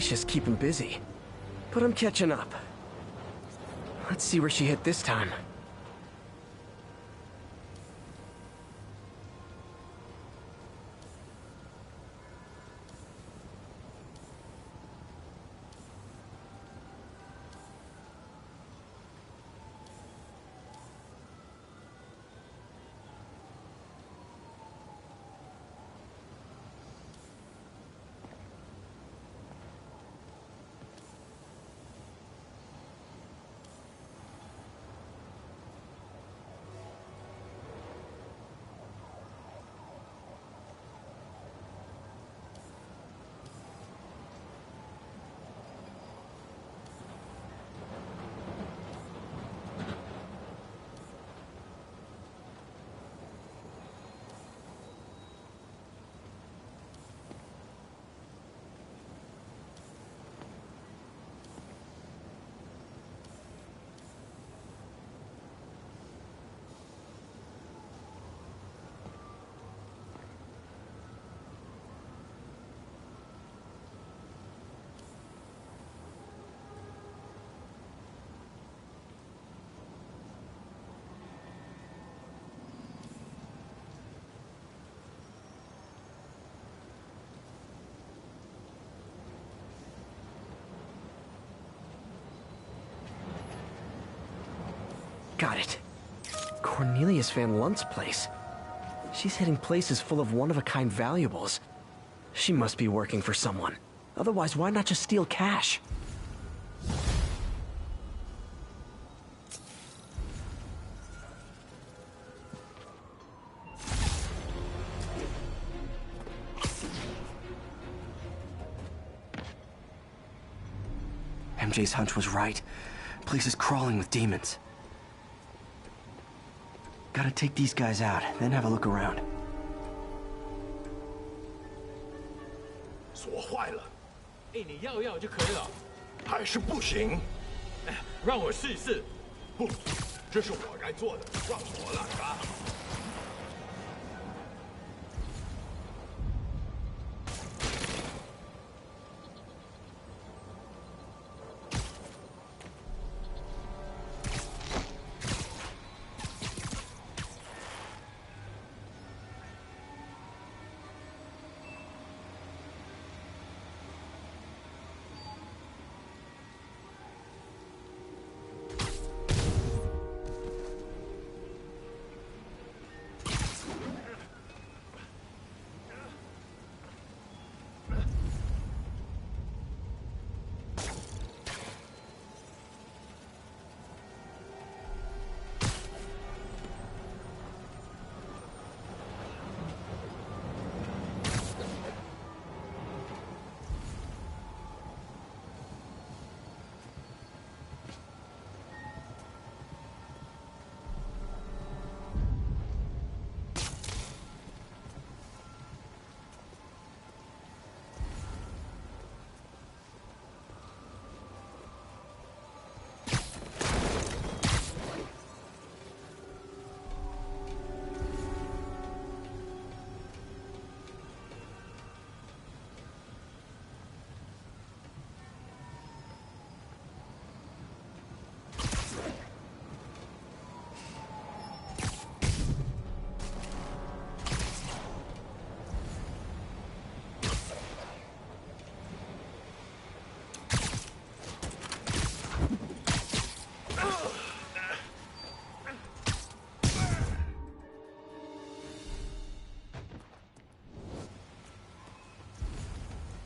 gracious, keep him busy. But I'm catching up. Let's see where she hit this time. Got it. Cornelius Van Lunt's place. She's hitting places full of one-of-a-kind valuables. She must be working for someone. Otherwise, why not just steal cash? MJ's hunch was right. Place is crawling with demons. Gotta take these guys out, then have a look around. 锁坏了。你要就可以了。还是不行。让我试一试。不，这是我该做的，让我来吧。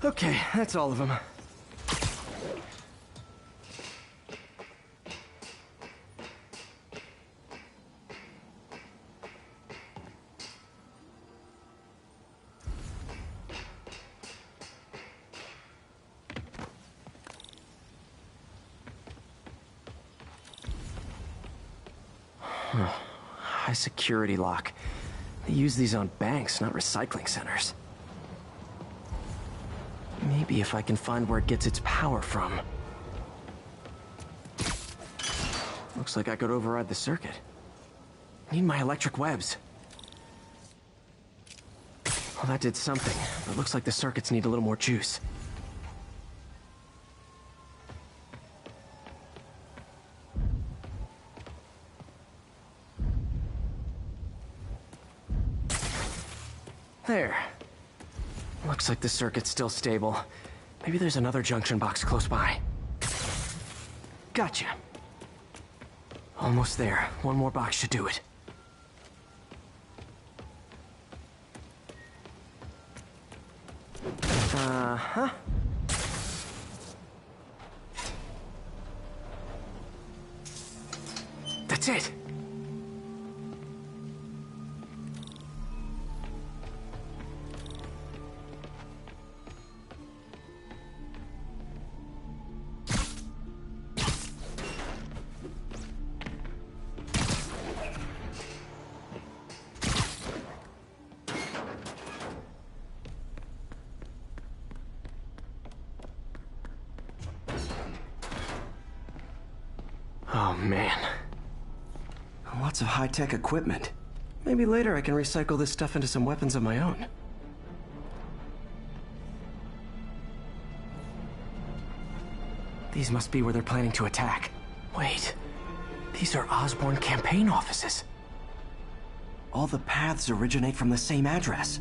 Okay, that's all of them. High security lock. They use these on banks, not recycling centers. Maybe if I can find where it gets its power from. Looks like I could override the circuit. Need my electric webs. Well, that did something, but looks like the circuits need a little more juice. There. Looks like the circuit's still stable. Maybe there's another junction box close by. Gotcha. Almost there. One more box should do it. Uh-huh. That's it. Oh, man. Lots of high-tech equipment. Maybe later I can recycle this stuff into some weapons of my own. These must be where they're planning to attack. Wait. These are Osborn campaign offices. All the paths originate from the same address.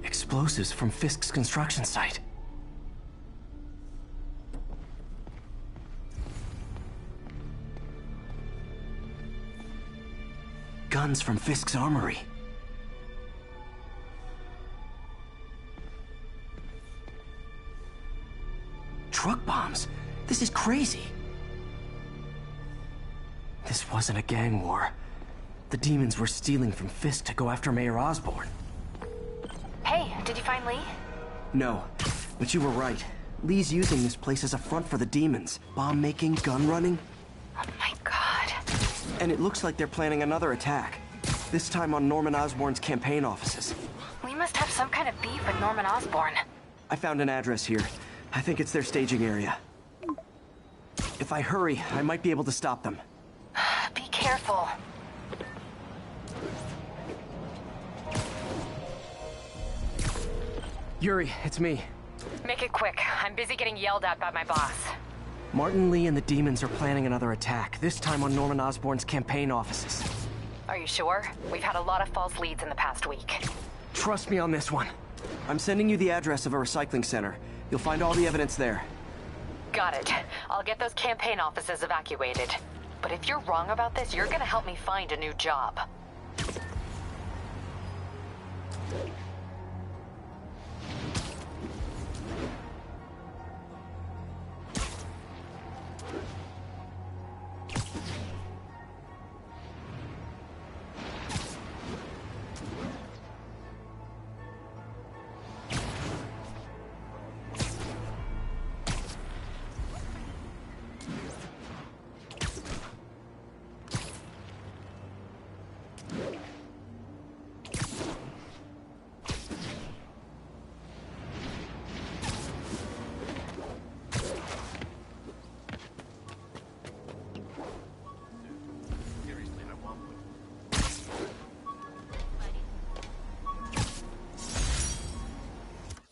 Explosives from Fisk's construction site. Guns from Fisk's armory. Truck bombs. This is crazy. This wasn't a gang war. The demons were stealing from Fisk to go after Mayor Osborn. Hey, did you find Lee? No, but you were right. Lee's using this place as a front for the demons. Bomb making, gun running. Oh my god. And it looks like they're planning another attack. This time on Norman Osborn's campaign offices. We must have some kind of beef with Norman Osborn. I found an address here. I think it's their staging area. If I hurry, I might be able to stop them. Be careful. Yuri, it's me. Make it quick. I'm busy getting yelled at by my boss. Martin Lee and the demons are planning another attack, this time on Norman Osborn's campaign offices. Are you sure? We've had a lot of false leads in the past week. Trust me on this one. I'm sending you the address of a recycling center. You'll find all the evidence there. Got it. I'll get those campaign offices evacuated. But if you're wrong about this, you're gonna help me find a new job.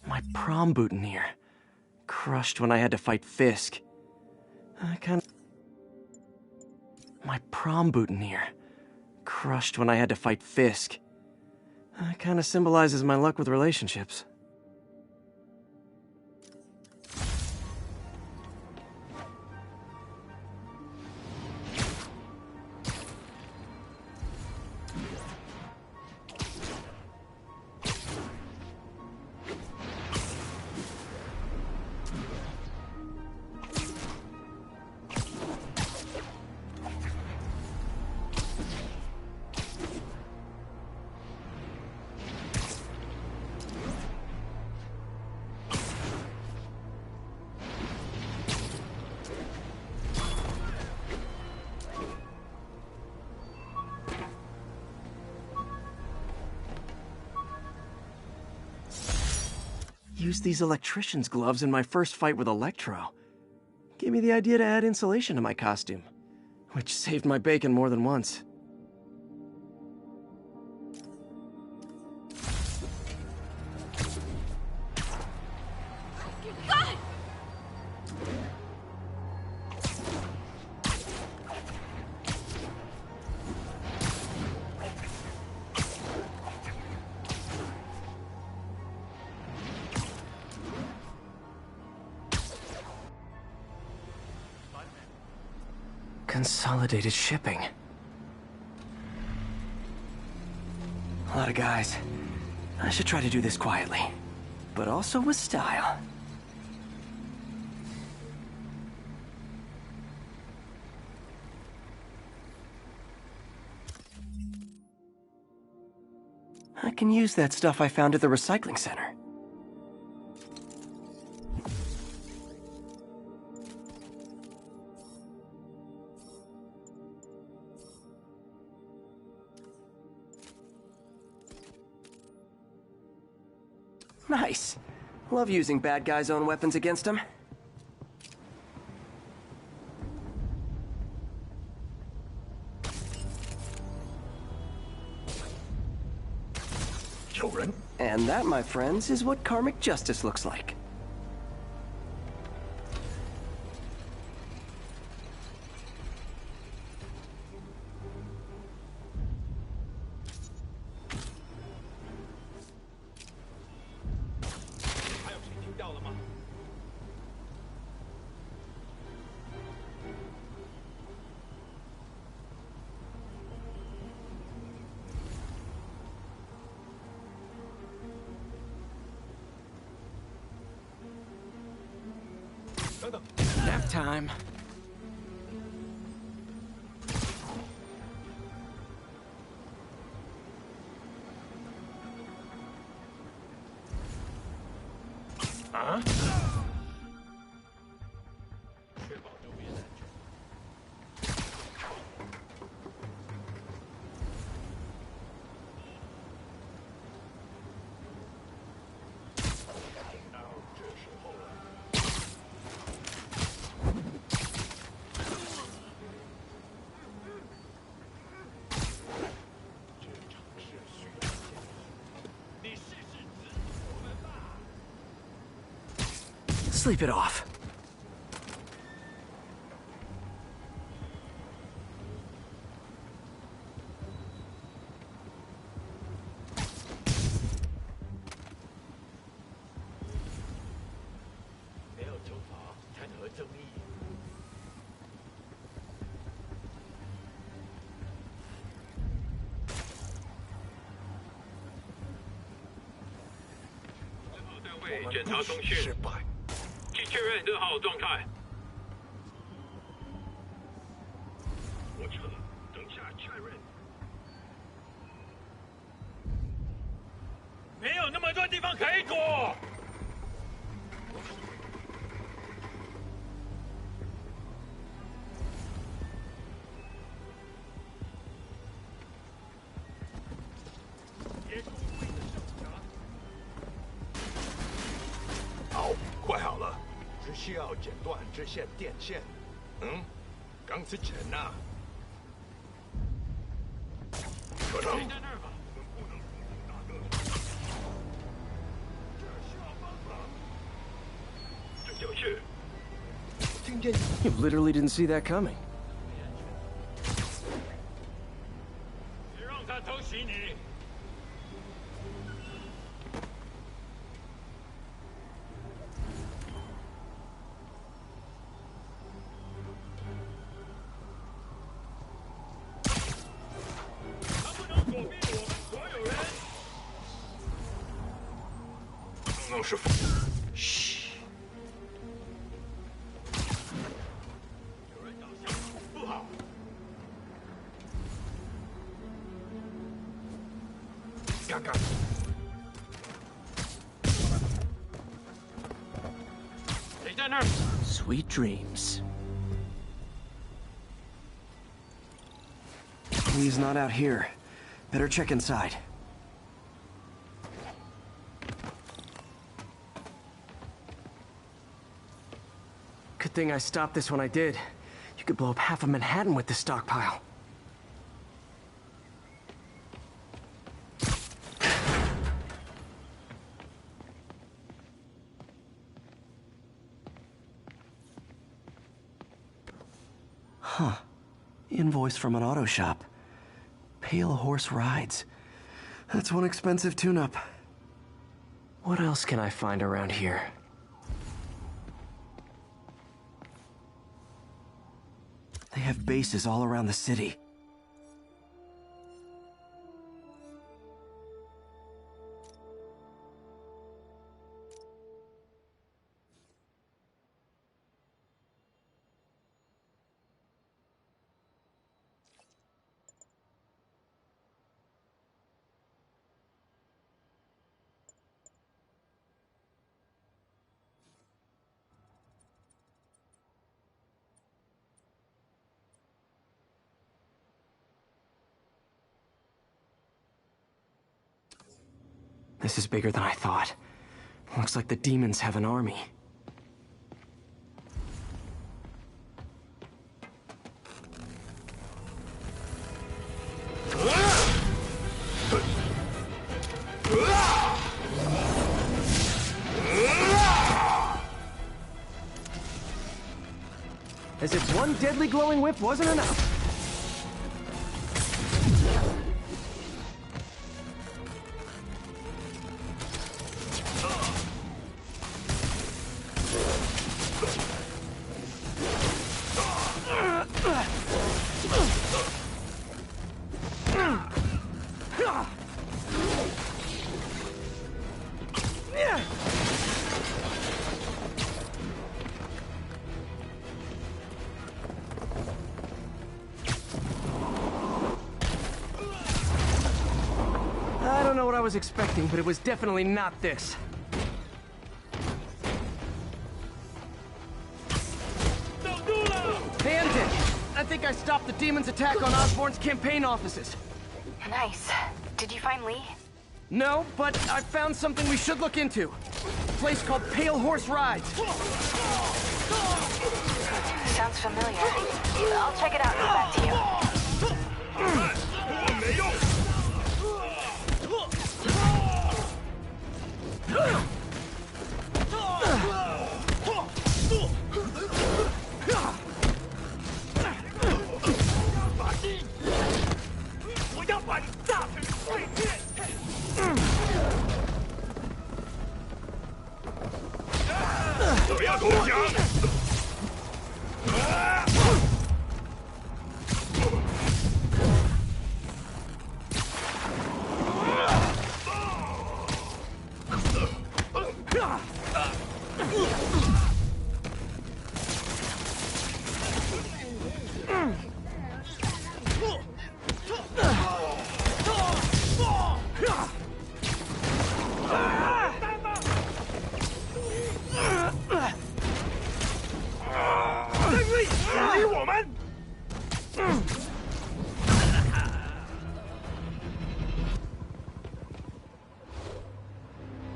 My prom boutonniere. Crushed when I had to fight Fisk. My prom boutonniere. Crushed when I had to fight Fisk. Kinda symbolizes my luck with relationships. Used these electrician's gloves in my first fight with Electro. Gave me the idea to add insulation to my costume, which saved my bacon more than once. Consolidated shipping. A lot of guys. I should try to do this quietly, but also with style. I can use that stuff I found at the recycling center. Nice. Love using bad guys' own weapons against them. And that, my friends, is what karmic justice looks like. Nap time. Huh? Sleep it off.检查通讯，失败。请确认热号状态。我撤了，等下确认。没有那么多地方可以躲。好，快好了，只需要剪断这线电线。钢丝钱呐。可能。 You literally didn't see that coming. 别让他偷袭你！他不能躲避我们所有人。刚是。嘘。 看看， 谁在那儿？ Sweet dreams. He's not out here. Better check inside. Good thing I stopped this when I did. You could blow up half of Manhattan with this stockpile. Huh. Invoice from an auto shop. Pale Horse Rides. That's one expensive tune-up. What else can I find around here? They have bases all around the city. This is bigger than I thought. Looks like the demons have an army. As if one deadly glowing whip wasn't enough. I don't know what I was expecting, but it was definitely not this. Bandit! I think I stopped the demon's attack on Osborn's campaign offices. Nice. Did you find Lee? No, but I found something we should look into. A place called Pale Horse Rides. Sounds familiar. I'll check it out and get back to you.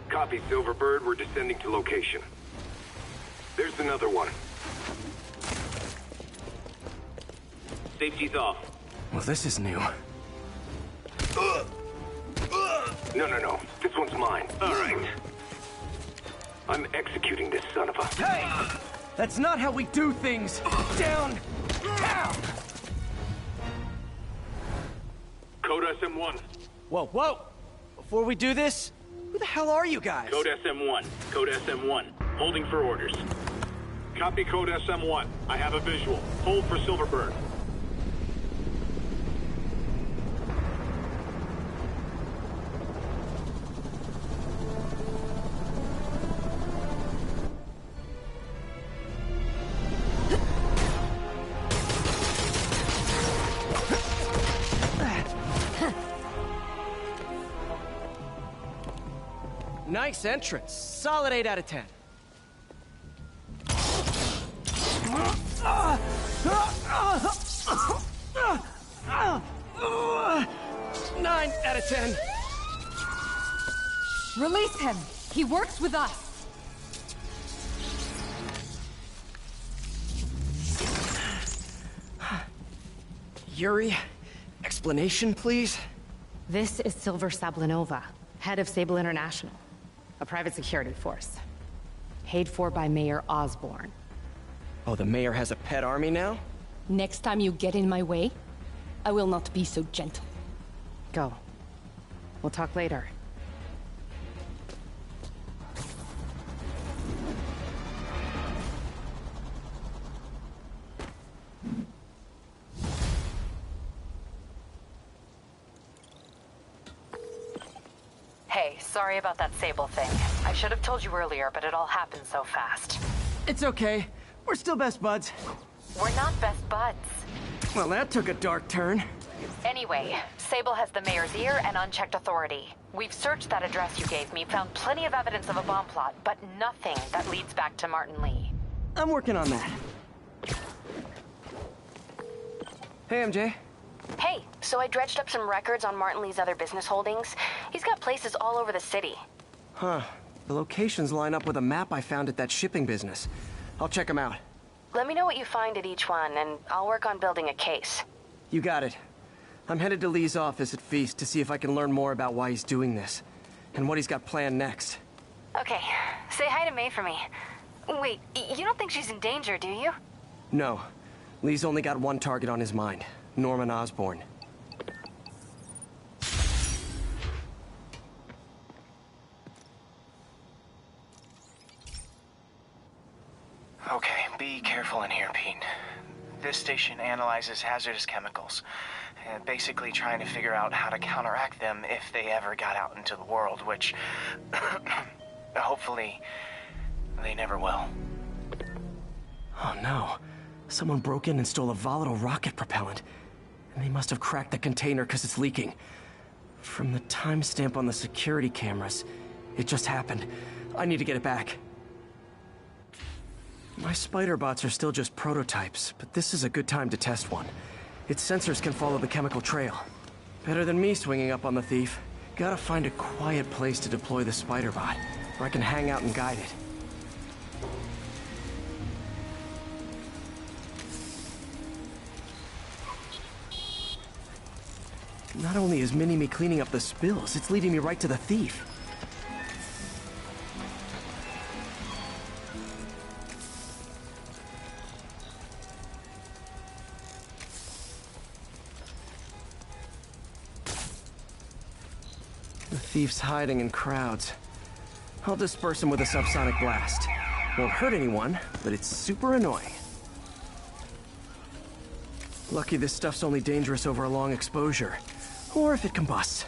Copy, Silverbird. We're descending to location. There's another one. Safety's off. Well, this is new. No. This one's mine. All right. I'm executing this son of a... Hey! That's not how we do things! Down! Down! Code SM1. Whoa! Before we do this, who the hell are you guys? Code SM1. Code SM1. Holding for orders. Copy Code SM1. I have a visual. Hold for Silverbird. Nice entrance. Solid 8 out of 10. 9 out of 10. Release him! He works with us! Yuri, explanation, please? This is Silver Sablinova, head of Sable International, a private security force. Paid for by Mayor Osborn. Oh, the mayor has a pet army now? Next time you get in my way, I will not be so gentle. Go. We'll talk later. Hey, sorry about that Sable thing. I should have told you earlier, but it all happened so fast. It's okay. We're still best buds. We're not best buds. Well, that took a dark turn. Anyway, Sable has the mayor's ear and unchecked authority. We've searched that address you gave me, found plenty of evidence of a bomb plot, but nothing that leads back to Martin Lee. I'm working on that. Hey, MJ. Hey, so I dredged up some records on Martin Lee's other business holdings. He's got places all over the city. Huh. The locations line up with a map I found at that shipping business. I'll check them out. Let me know what you find at each one, and I'll work on building a case. You got it. I'm headed to Lee's office at Feast to see if I can learn more about why he's doing this, and what he's got planned next. Okay, say hi to May for me. Wait, you don't think she's in danger, do you? No. Lee's only got one target on his mind. Norman Osborn. Okay, be careful in here, Pete. This station analyzes hazardous chemicals, basically trying to figure out how to counteract them if they ever got out into the world, which hopefully they never will. Oh no. Someone broke in and stole a volatile rocket propellant. And they must have cracked the container because it's leaking. From the timestamp on the security cameras, it just happened. I need to get it back. My spider bots are still just prototypes, but this is a good time to test one. Its sensors can follow the chemical trail. Better than me swinging up on the thief. Gotta find a quiet place to deploy the spider bot, where I can hang out and guide it. Not only is Mini-Me cleaning up the spills, it's leading me right to the thief. The thief's hiding in crowds. I'll disperse him with a subsonic blast. Won't hurt anyone, but it's super annoying. Lucky this stuff's only dangerous over a long exposure. Or if it combusts.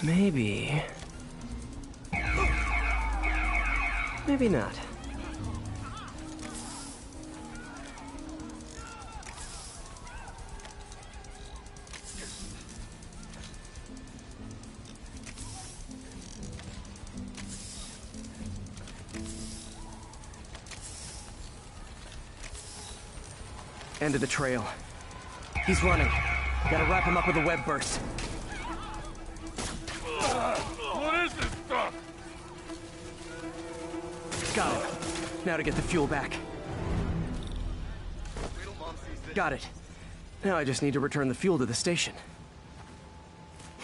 Maybe... maybe not. End of the trail. He's running. Gotta wrap him up with a web burst. What is this stuff? Got him. Now to get the fuel back. Got it. Now I just need to return the fuel to the station.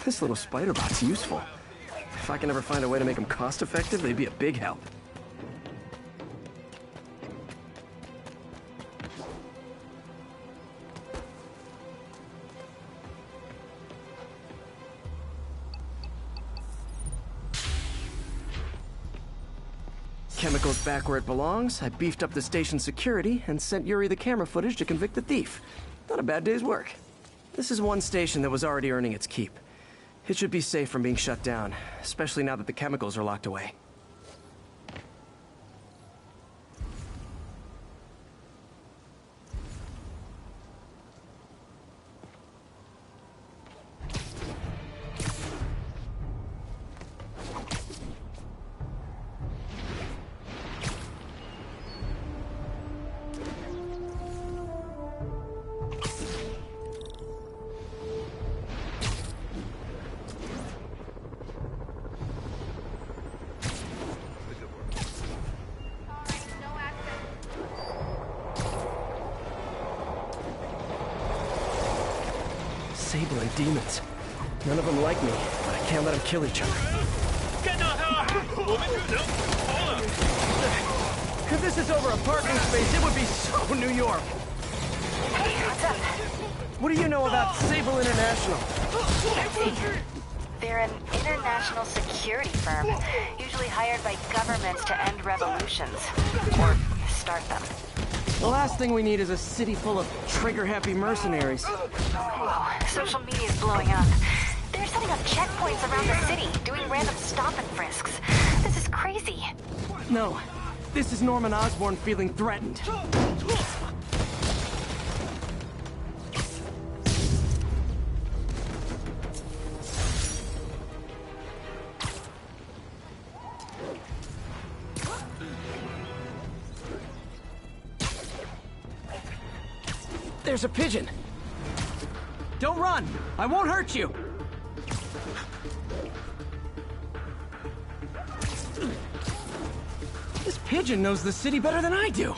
This little spider bot's useful. If I can ever find a way to make them cost-effective, they'd be a big help. Chemicals back where it belongs. I beefed up the station's security and sent Yuri the camera footage to convict the thief. Not a bad day's work. This is one station that was already earning its keep. It should be safe from being shut down, especially now that the chemicals are locked away. Sable and demons. None of them like me, but I can't let them kill each other. If this is over a parking space, it would be so New York. Hey, what's up? What do you know about Sable International? They're an international security firm, usually hired by governments to end revolutions. Or start them. The last thing we need is a city full of trigger-happy mercenaries. Whoa, social media is blowing up. They're setting up checkpoints around around the city, doing random stop and frisks. This is crazy. No, this is Norman Osborn feeling threatened. There's a pigeon. Don't run! I won't hurt you! This pigeon knows the city better than I do.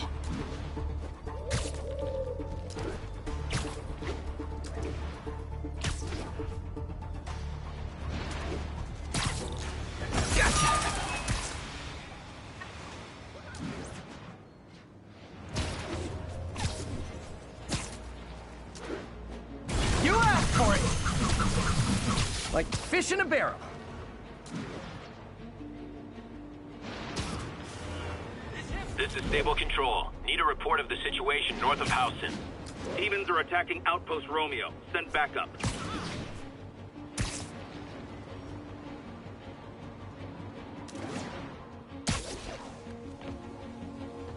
Gotcha! You asked for it! Like fish in a barrel. This is Stable Control. Need a report of the situation north of Howson. Demons are attacking Outpost Romeo. Send backup.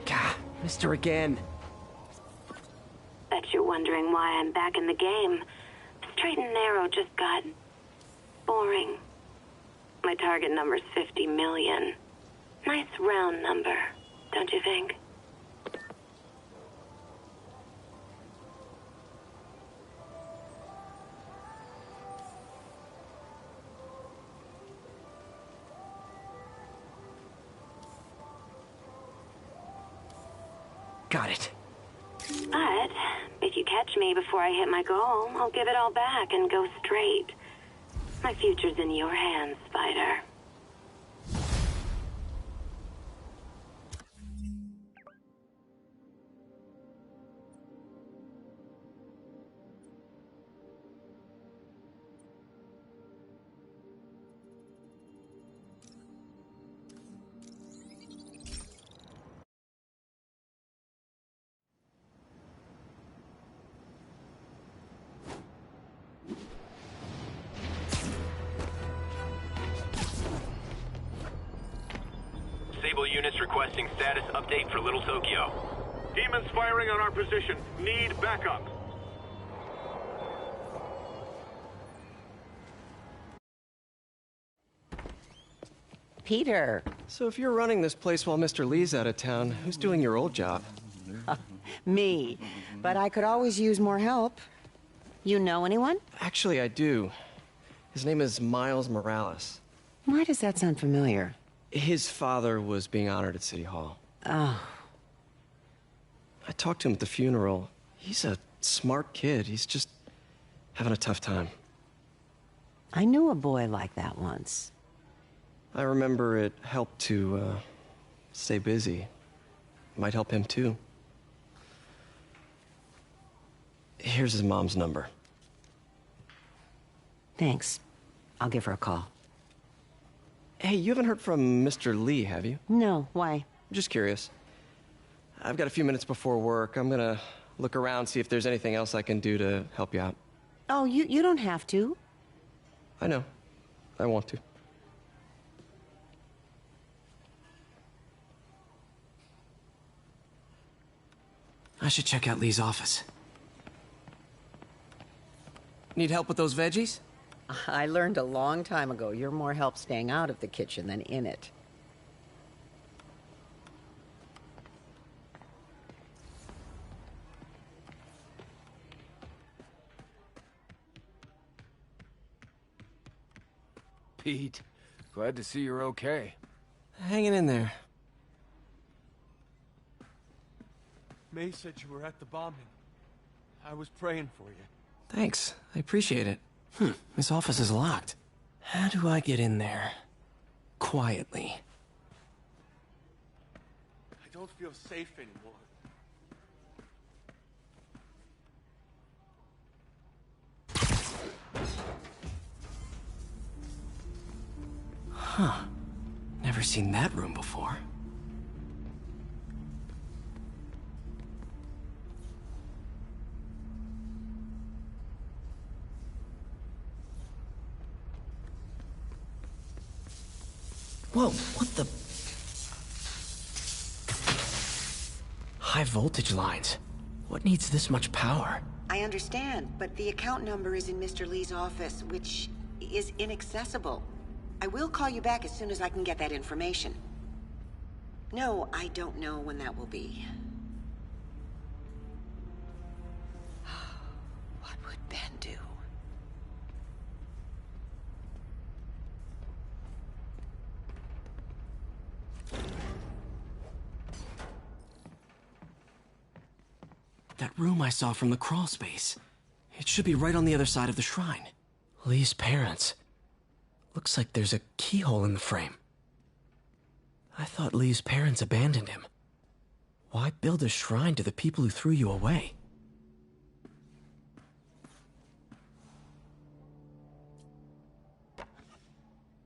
Gah, Mr. Again. Bet you're wondering why I'm back in the game. Straight and narrow just got boring. My target number's 50 million. Nice round number, don't you think? Got it. But if you catch me before I hit my goal, I'll give it all back and go straight. My future's in your hands, Spider. Sable units requesting status update for Little Tokyo. Demons firing on our position. Need backup. Peter. So if you're running this place while Mr. Lee's out of town, who's doing your old job? Me. But I could always use more help. You know anyone? Actually, I do. His name is Miles Morales. Why does that sound familiar? His father was being honored at City Hall. Oh. I talked to him at the funeral. He's a smart kid. He's just having a tough time. I knew a boy like that once. I remember it helped to, stay busy. Might help him, too. Here's his mom's number. Thanks. I'll give her a call. Hey, you haven't heard from Mr. Lee, have you? No, why? I'm just curious. I've got a few minutes before work. I'm gonna look around, see if there's anything else I can do to help you out. Oh, you don't have to. I know. I want to. I should check out Lee's office. Need help with those veggies? I learned a long time ago you're more help staying out of the kitchen than in it. Pete, glad to see you're okay. Hanging in there. May said you were at the bombing. I was praying for you. Thanks. I appreciate it. This office is locked. How do I get in there? Quietly. I don't feel safe anymore. Huh. Never seen that room before. Whoa, what the? High voltage lines. What needs this much power? I understand, but the account number is in Mr. Lee's office, which is inaccessible. I will call you back as soon as I can get that information. No, I don't know when that will be. What would Ben do? That room I saw from the crawl space. It should be right on the other side of the shrine. Lee's parents. Looks like there's a keyhole in the frame. I thought Lee's parents abandoned him. Why build a shrine to the people who threw you away?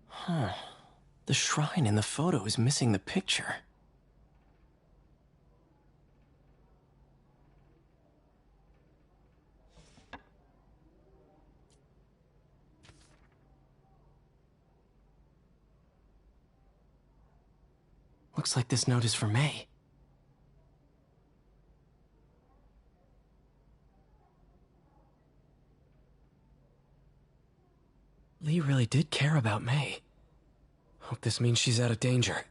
Huh. The shrine in the photo is missing the picture. Looks like this note is for May. Lee really did care about May. Hope this means she's out of danger.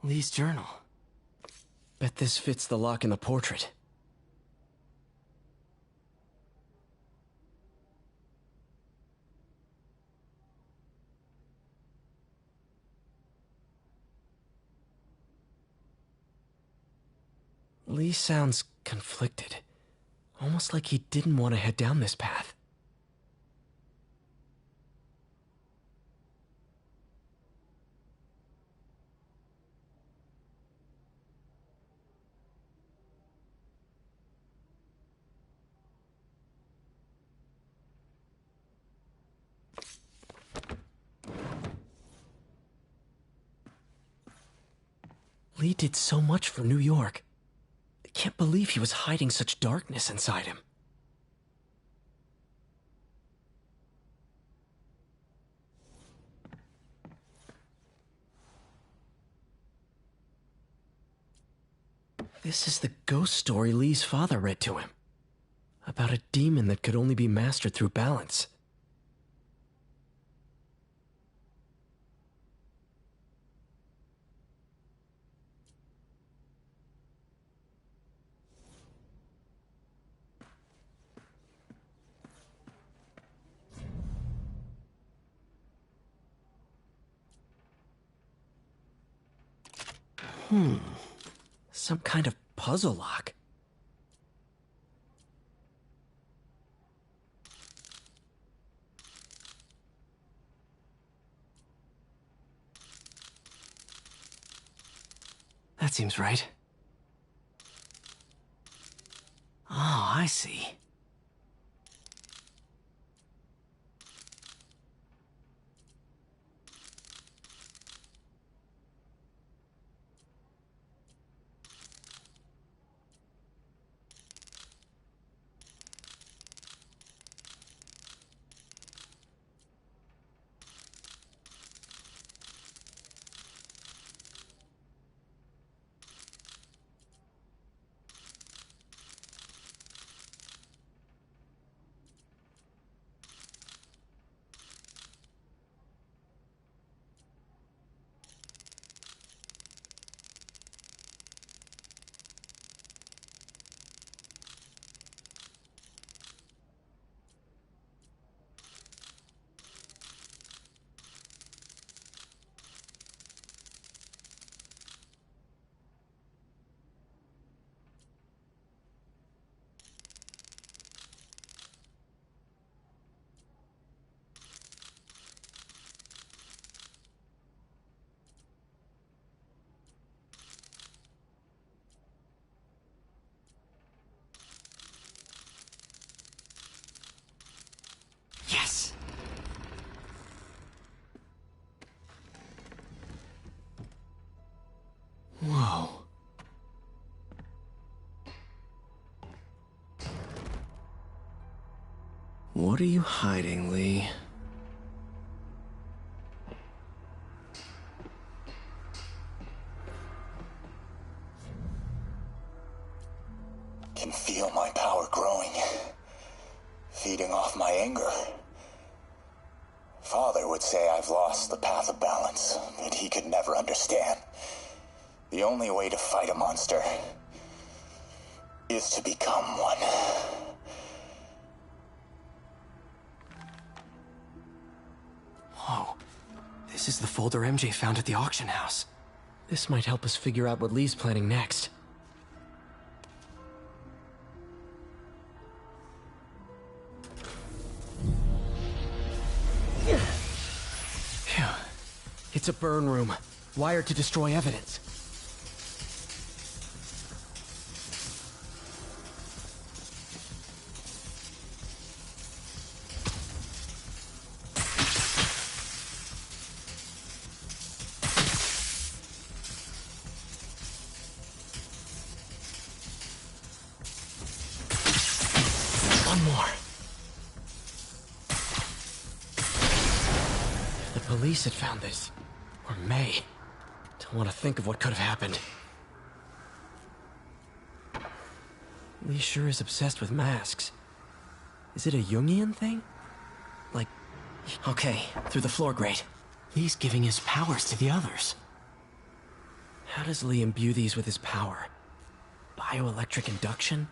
Lee's journal. Bet this fits the lock in the portrait. Lee sounds conflicted. Almost like he didn't want to head down this path. Lee did so much for New York. I can't believe he was hiding such darkness inside him. This is the ghost story Lee's father read to him. About a demon that could only be mastered through balance. Some kind of puzzle lock. That seems right. Oh, I see. What are you hiding, Lee? Can feel my power growing, feeding off my anger. Father would say I've lost the path of balance, that he could never understand. The only way to fight a monster is to become one. Whoa. This is the folder MJ found at the auction house. This might help us figure out what Lee's planning next. Phew. It's a burn room, wired to destroy evidence. One more. If the police had found this, or May, don't want to think of what could have happened. Lee sure is obsessed with masks. Is it a Jungian thing? Like, okay, through the floor grate. Lee's giving his powers to the others. How does Lee imbue these with his power? Bioelectric induction?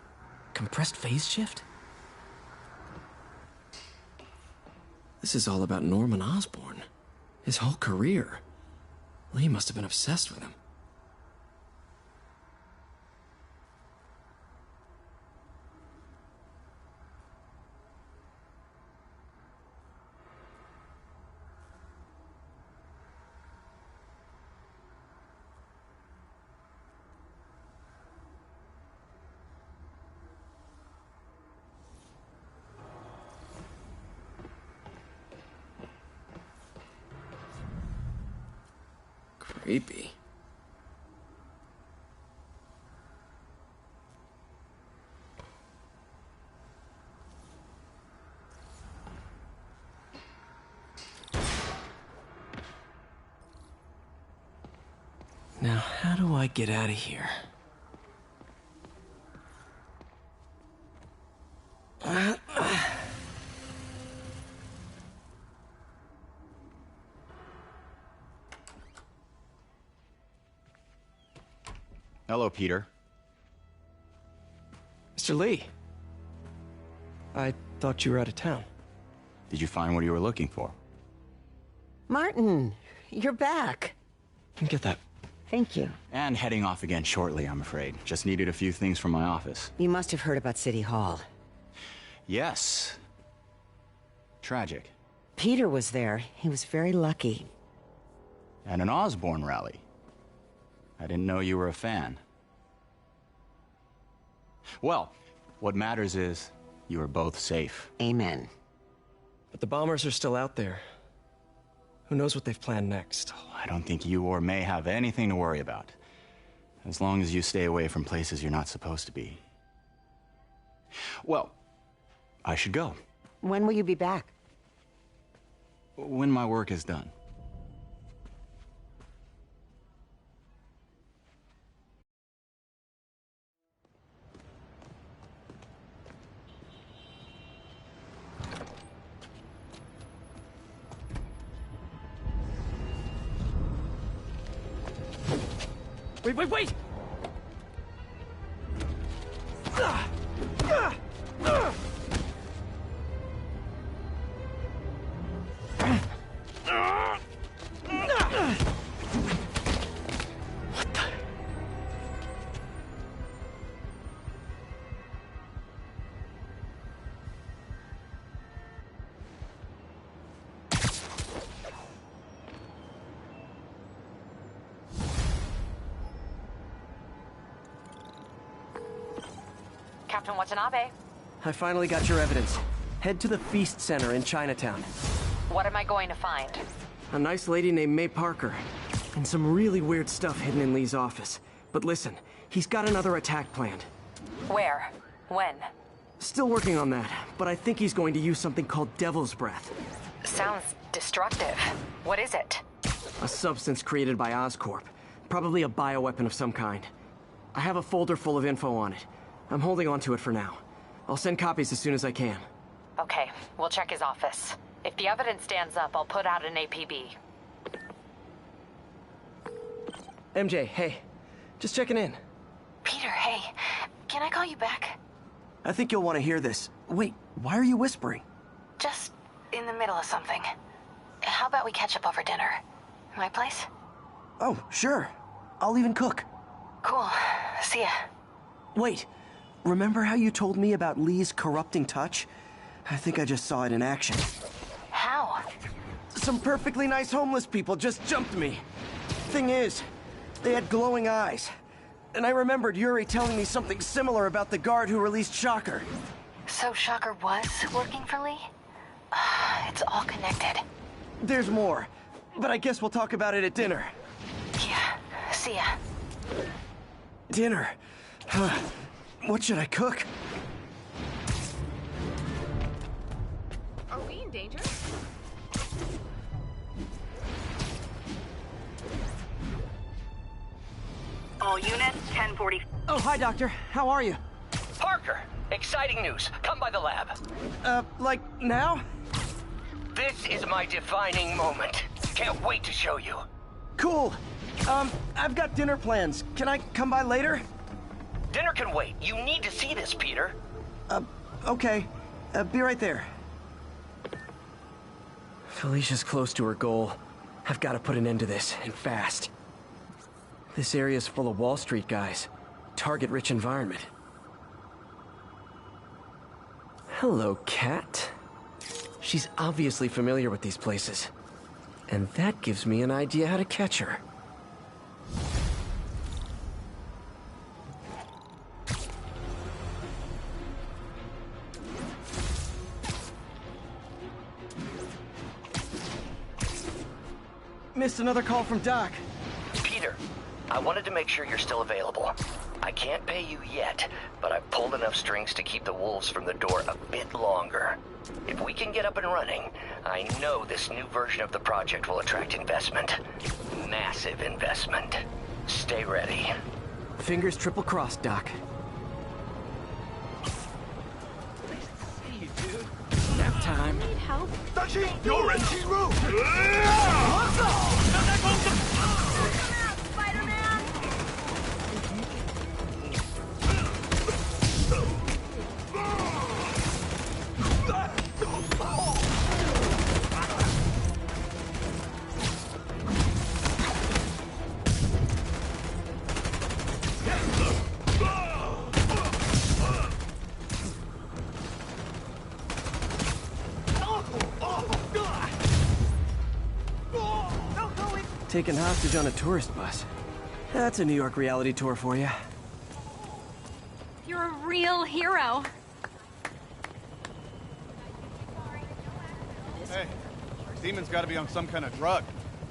Compressed phase shift? This is all about Norman Osborn. His whole career. Lee must have been obsessed with him. Creepy. Now, how do I get out of here? Hello, Peter. Mr. Lee. I thought you were out of town. Did you find what you were looking for? Martin, you're back. Get that. Thank you. And heading off again shortly, I'm afraid. Just needed a few things from my office. You must have heard about City Hall. Yes. Tragic. Peter was there. He was very lucky. And an Osborn rally. I didn't know you were a fan. Well, what matters is you are both safe. Amen. But the bombers are still out there. Who knows what they've planned next? I don't think you or May have anything to worry about. As long as you stay away from places you're not supposed to be. Well, I should go. When will you be back? When my work is done. Wait! What the? Captain Watanabe. I finally got your evidence. Head to the Feast Center in Chinatown. What am I going to find? A nice lady named May Parker. And some really weird stuff hidden in Lee's office. But listen, he's got another attack planned. Where? When? Still working on that, but I think he's going to use something called Devil's Breath. Sounds destructive. What is it? A substance created by Oscorp. Probably a bioweapon of some kind. I have a folder full of info on it. I'm holding on to it for now. I'll send copies as soon as I can. Okay, we'll check his office. If the evidence stands up, I'll put out an APB. MJ, hey. Just checking in. Peter, hey. Can I call you back? I think you'll want to hear this. Wait, why are you whispering? Just in the middle of something. How about we catch up over dinner? My place? Oh, sure. I'll even cook. Cool. See ya. Wait, remember how you told me about Lee's corrupting touch? I think I just saw it in action. How? Some perfectly nice homeless people just jumped me. Thing is, they had glowing eyes. And I remembered Yuri telling me something similar about the guard who released Shocker. So Shocker was working for Lee? It's all connected. There's more, but I guess we'll talk about it at dinner. Yeah, see ya. Dinner? What should I cook? Are we in danger? All units, 1040. Oh, hi, Doctor. How are you? Parker, exciting news. Come by the lab. Like now? This is my defining moment. Can't wait to show you. Cool. I've got dinner plans. Can I come by later? Dinner can wait. You need to see this, Peter. Okay. Be right there. Felicia's close to her goal. I've got to put an end to this, and fast. This area's full of Wall Street guys. Target-rich environment. Hello, Cat. She's obviously familiar with these places. And that gives me an idea how to catch her. Missed another call from Doc. Peter, I wanted to make sure you're still available. I can't pay you yet, but I've pulled enough strings to keep the wolves from the door a bit longer. If we can get up and running, I know this new version of the project will attract investment. Massive investment. Stay ready. Fingers triple-crossed, Doc. See you, dude. Nap time. Need help? 当心，有人进入！ Spiderman! Taken hostage on a tourist bus. That's a New York reality tour for you. You're a real hero. Hey, Demon's gotta be on some kind of drug.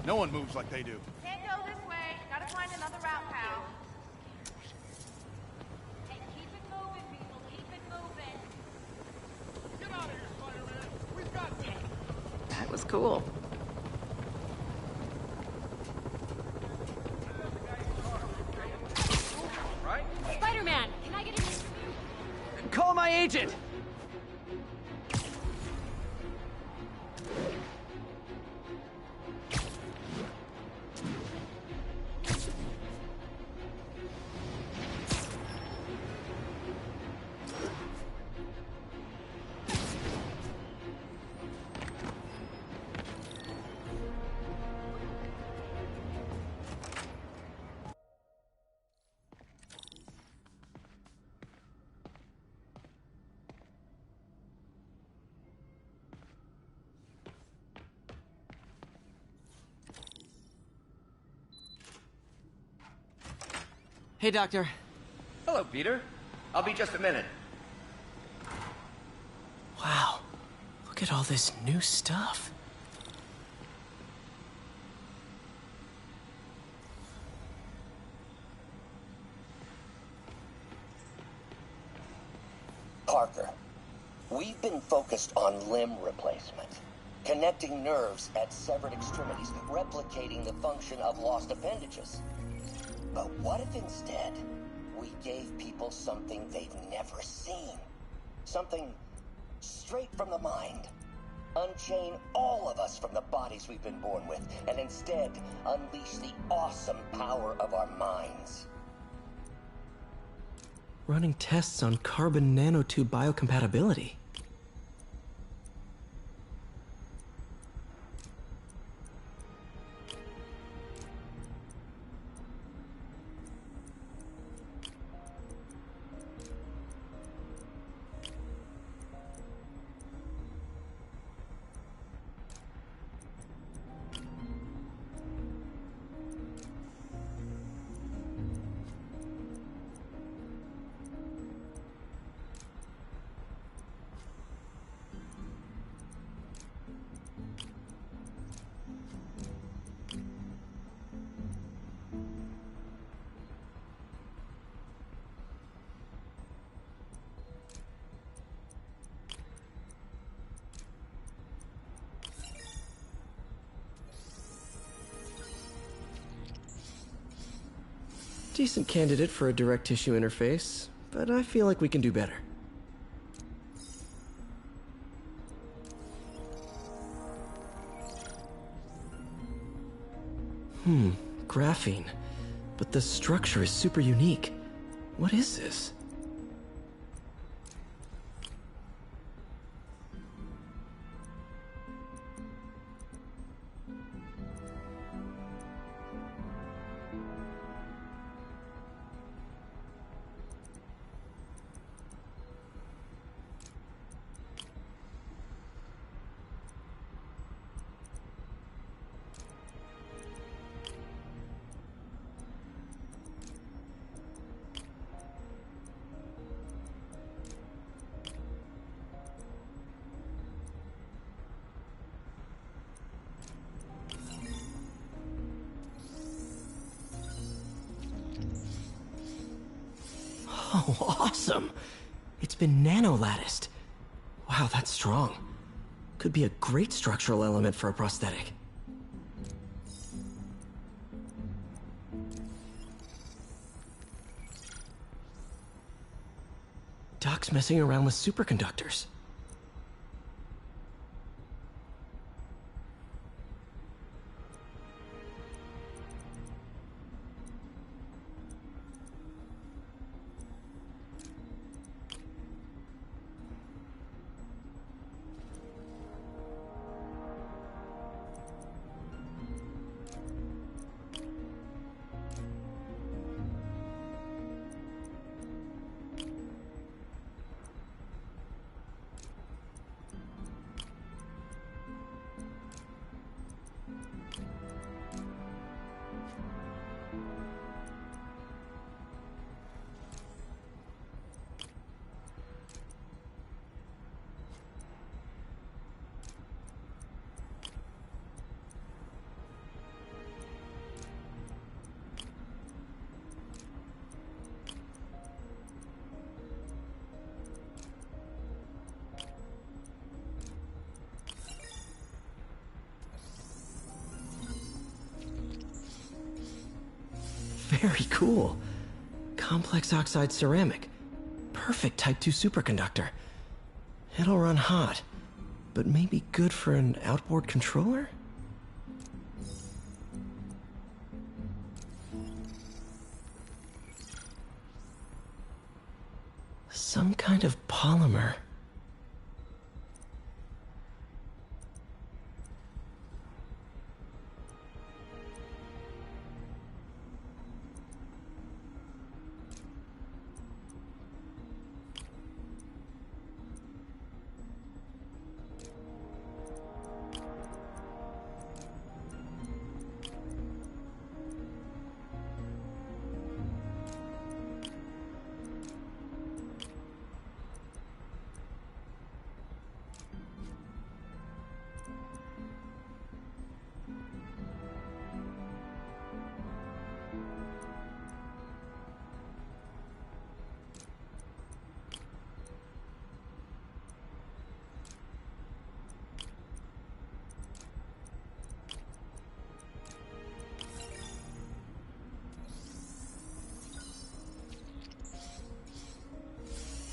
No one moves like they do. Can't go this way. Gotta find another route, pal. Hey, keep it moving, people. Keep it moving. Get out of here, Spider-Man. We've got this. That was cool. Spider-Man, can I get an interview? Call my agent! Hey, Doctor. Hello, Peter. I'll be just a minute. Wow. Look at all this new stuff. Parker, We've been focused on limb replacement, connecting nerves at severed extremities, replicating the function of lost appendages. But what if instead we gave people something they've never seen? Something straight from the mind. Unchain all of us from the bodies we've been born with, and instead unleash the awesome power of our minds. Running tests on carbon nanotube biocompatibility. Decent candidate for a direct tissue interface, but I feel like we can do better. Graphene. But the structure is super unique. What is this? Oh, awesome! It's been nano-latticed. Wow, that's strong. Could be a great structural element for a prosthetic. Doc's messing around with superconductors. Very cool. Complex oxide ceramic. Perfect Type 2 superconductor. It'll run hot, but maybe good for an outboard controller? Some kind of polymer.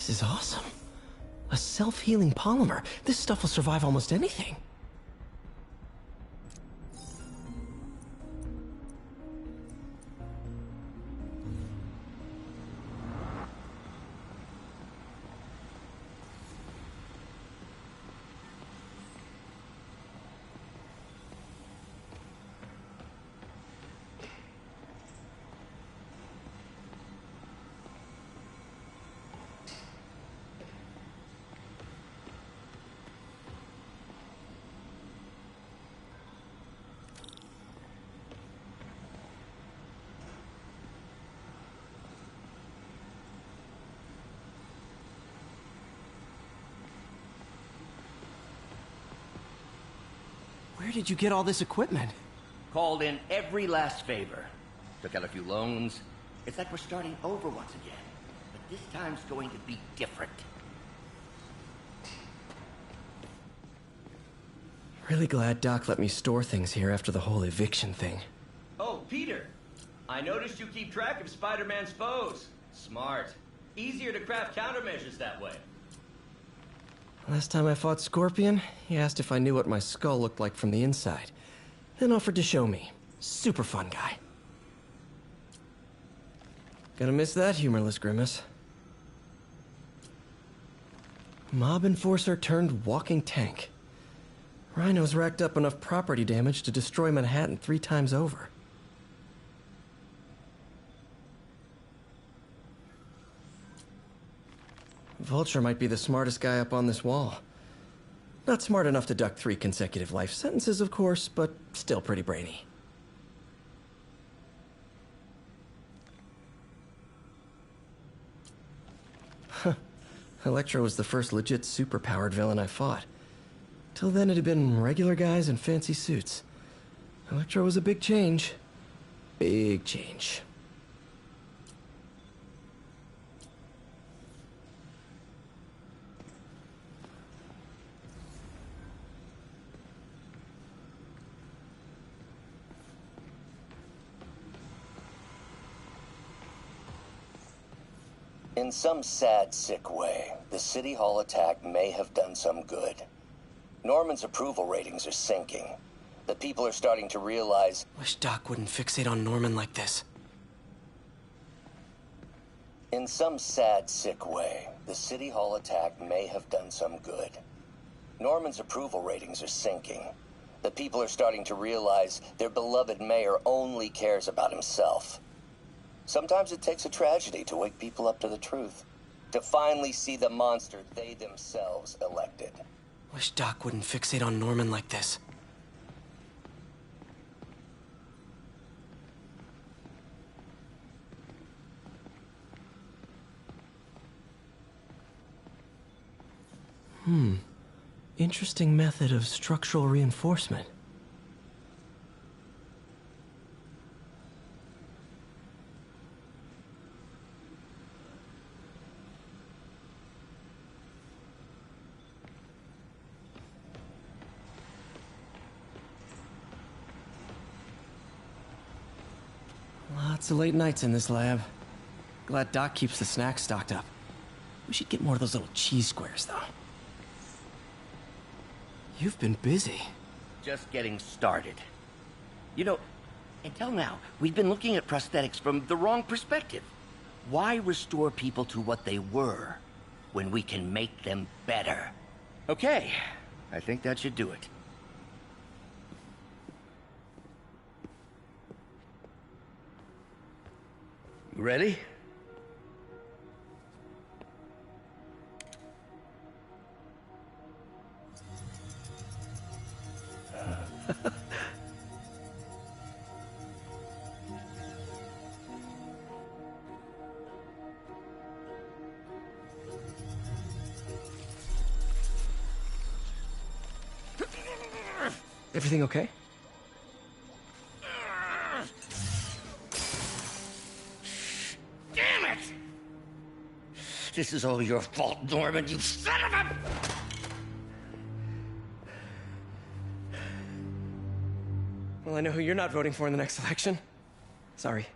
This is awesome. A self-healing polymer. This stuff will survive almost anything. Where did you get all this equipment? Called in every last favor. Took out a few loans. It's like we're starting over once again. But this time's going to be different. Really glad Doc let me store things here after the whole eviction thing. Oh, Peter. I noticed you keep track of Spider-Man's foes. Smart. Easier to craft countermeasures that way. Last time I fought Scorpion, he asked if I knew what my skull looked like from the inside. Then offered to show me. Super fun guy. Gonna miss that humorless grimace. Mob enforcer turned walking tank. Rhino's racked up enough property damage to destroy Manhattan 3 times over. Vulture might be the smartest guy up on this wall. Not smart enough to duck 3 consecutive life sentences, of course, but still pretty brainy. Huh. Electro was the first legit superpowered villain I fought. Till then it had been regular guys in fancy suits. Electro was a big change. Big change. In some sad, sick way, the City Hall attack may have done some good. Norman's approval ratings are sinking. The people are starting to realize... Wish Doc wouldn't fixate on Norman like this. In some sad, sick way, the City Hall attack may have done some good. Norman's approval ratings are sinking. The people are starting to realize their beloved mayor only cares about himself. Sometimes it takes a tragedy to wake people up to the truth. To finally see the monster they themselves elected. Wish Doc wouldn't fixate on Norman like this. Interesting method of structural reinforcement. Lots of late nights in this lab. Glad Doc keeps the snacks stocked up. We should get more of those little cheese squares, though. You've been busy. Just getting started. You know, until now, we've been looking at prosthetics from the wrong perspective. Why restore people to what they were when we can make them better? Okay, I think that should do it. Ready? Everything okay? Damn it! This is all your fault, Norman, you son of a... Well, I know who you're not voting for in the next election. Sorry.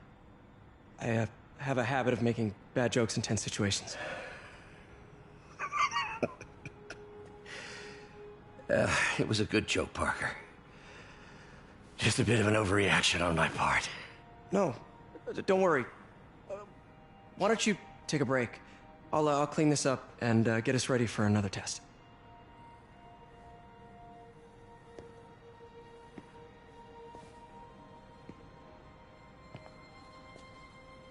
I have a habit of making bad jokes in tense situations. It was a good joke, Parker. Just a bit of an overreaction on my part. No, don't worry. Why don't you take a break? I'll clean this up and get us ready for another test.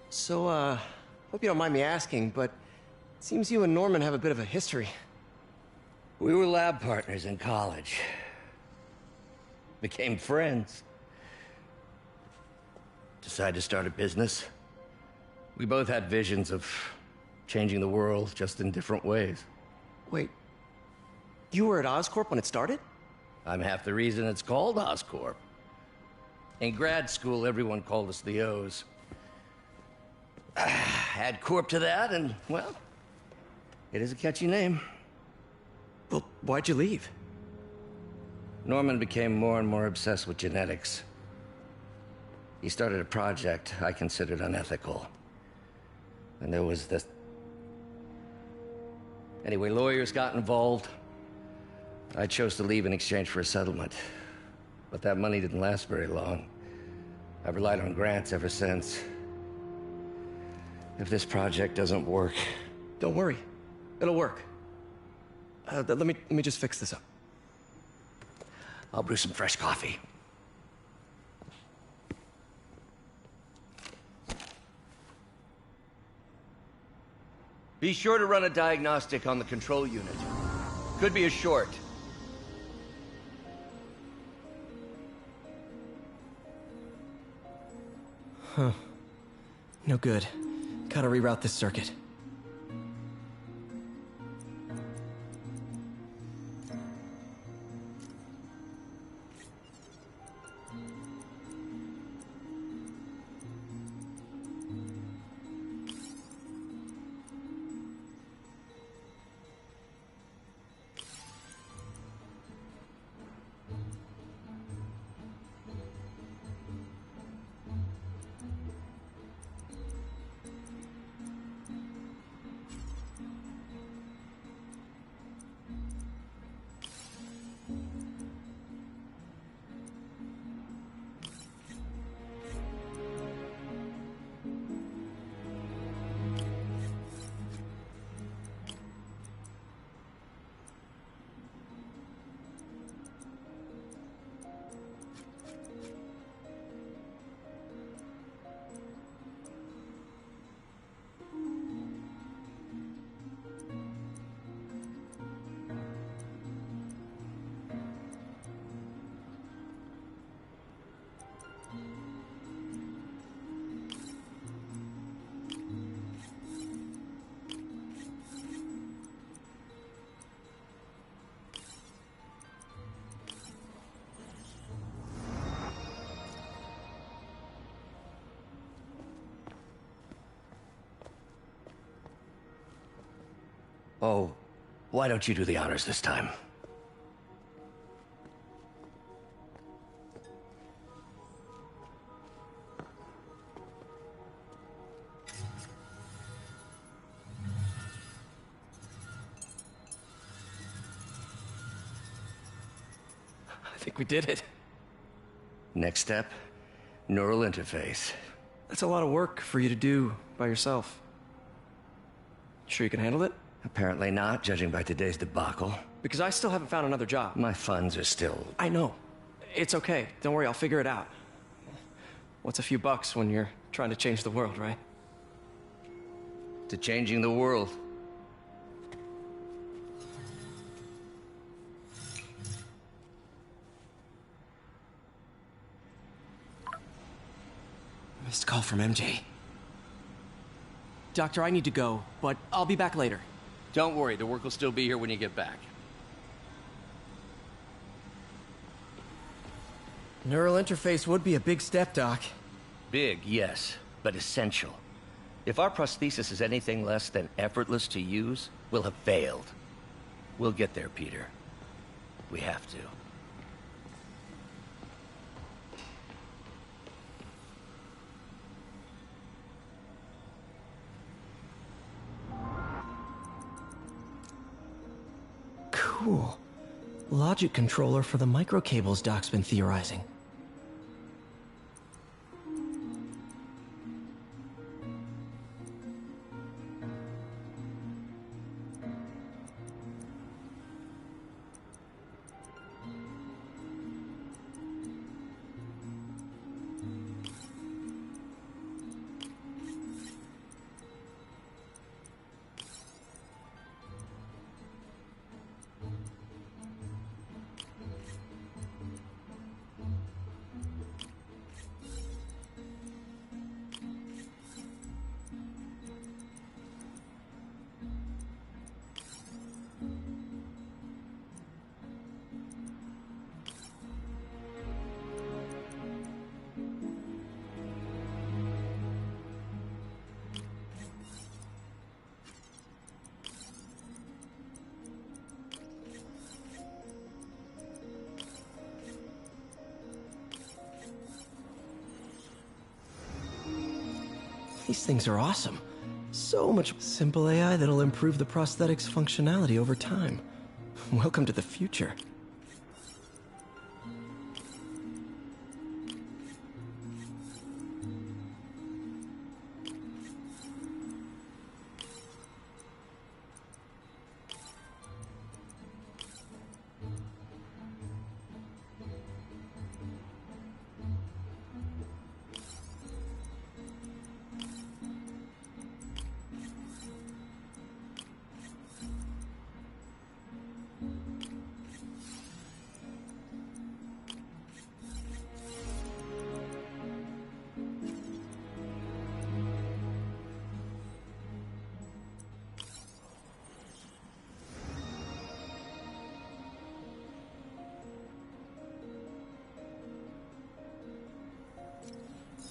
So, hope you don't mind me asking, but it seems you and Norman have a bit of a history. We were lab partners in college. Became friends. Decided to start a business. We both had visions of changing the world, just in different ways. Wait, you were at Oscorp when it started? I'm half the reason it's called Oscorp. In grad school, everyone called us the O's. Add Corp to that, and, well, it is a catchy name. Well, why'd you leave? Norman became more and more obsessed with genetics. He started a project I considered unethical. And there was this... Anyway, lawyers got involved. I chose to leave in exchange for a settlement. But that money didn't last very long. I've relied on grants ever since. If this project doesn't work... Don't worry. It'll work. Let me just fix this up. I'll brew some fresh coffee. Be sure to run a diagnostic on the control unit. Could be a short. Huh. No good. Gotta reroute this circuit. Oh, why don't you do the honors this time? I think we did it. Next step, neural interface. That's a lot of work for you to do by yourself. Sure you can handle it? Apparently not, judging by today's debacle. Because I still haven't found another job. My funds are still... I know. It's okay. Don't worry, I'll figure it out. What's a few bucks when you're trying to change the world, right? To changing the world. Missed call from MJ. Doctor, I need to go, but I'll be back later. Don't worry, the work will still be here when you get back. Neural interface would be a big step, Doc. Big, yes, but essential. If our prosthesis is anything less than effortless to use, we'll have failed. We'll get there, Peter. We have to. Cool. Logic controller for the microcables Doc's been theorizing. These things are awesome. So much simple AI that'll improve the prosthetics' functionality over time. Welcome to the future.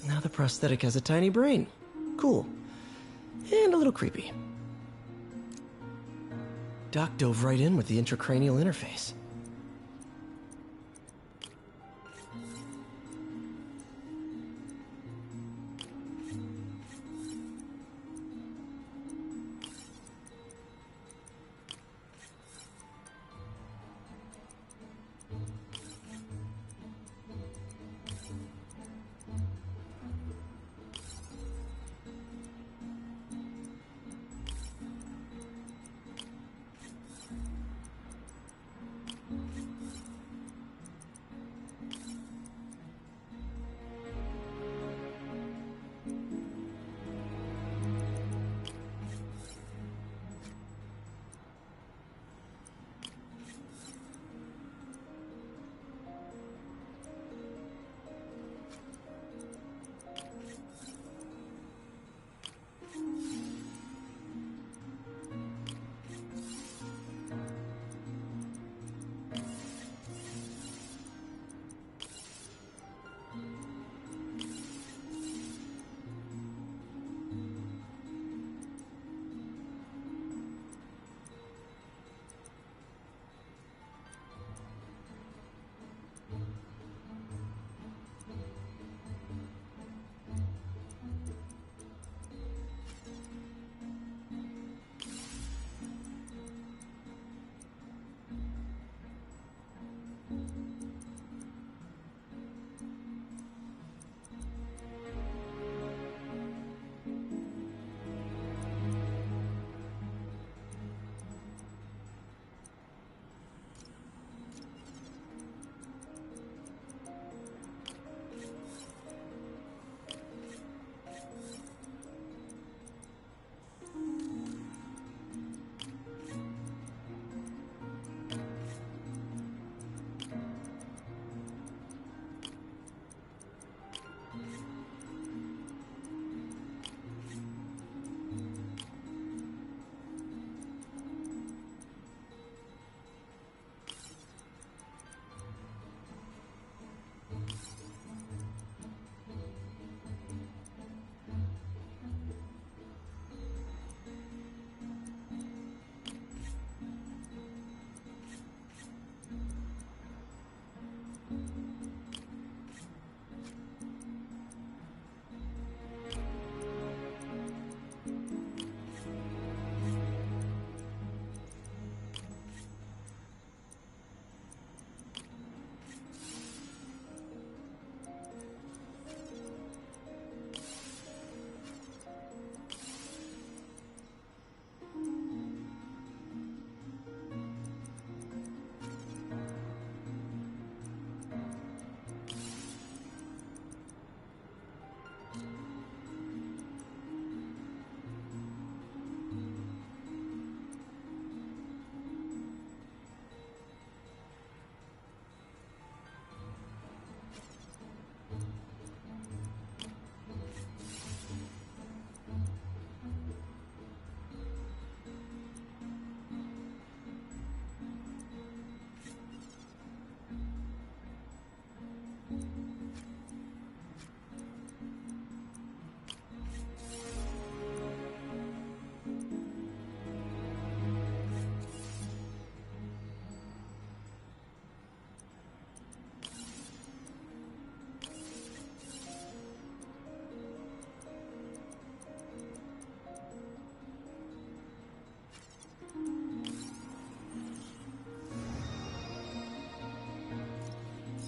Now the prosthetic has a tiny brain. Cool. And a little creepy. Doc dove right in with the intracranial interface.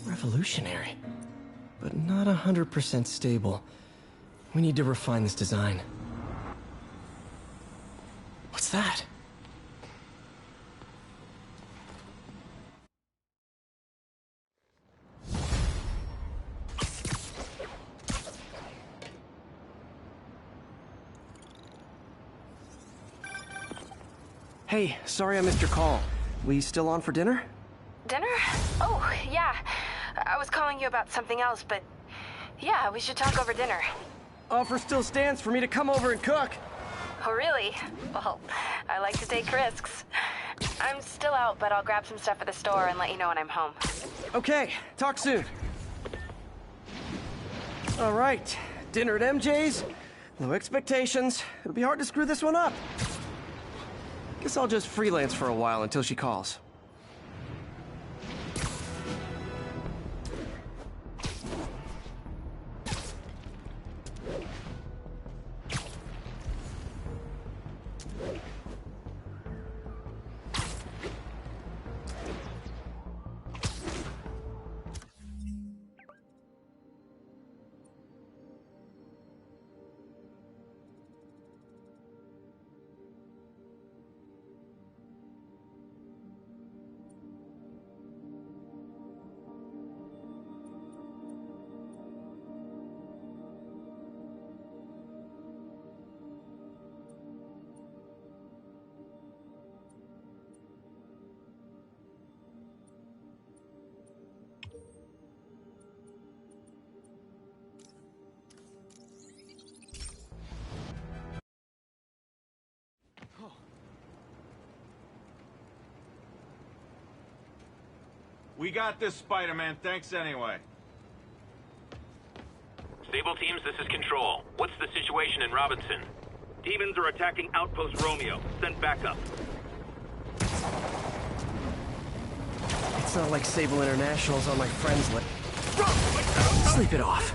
Revolutionary, but not 100% stable. We need to refine this design. What's that? Hey, sorry I missed your call. We still on for dinner? Dinner? Oh, yeah. I was calling you about something else, but yeah, we should talk over dinner. Offer still stands for me to come over and cook. Oh, really? Well, I like to take risks. I'm still out, but I'll grab some stuff at the store and let you know when I'm home. Okay, talk soon. All right, dinner at MJ's. Low expectations. It'll be hard to screw this one up. Guess I'll just freelance for a while until she calls. We got this, Spider-Man. Thanks anyway. Stable teams, this is Control. What's the situation in Robinson? Demons are attacking Outpost Romeo. Send backup. It's not like Sable International's on my friends list. Sleep it off.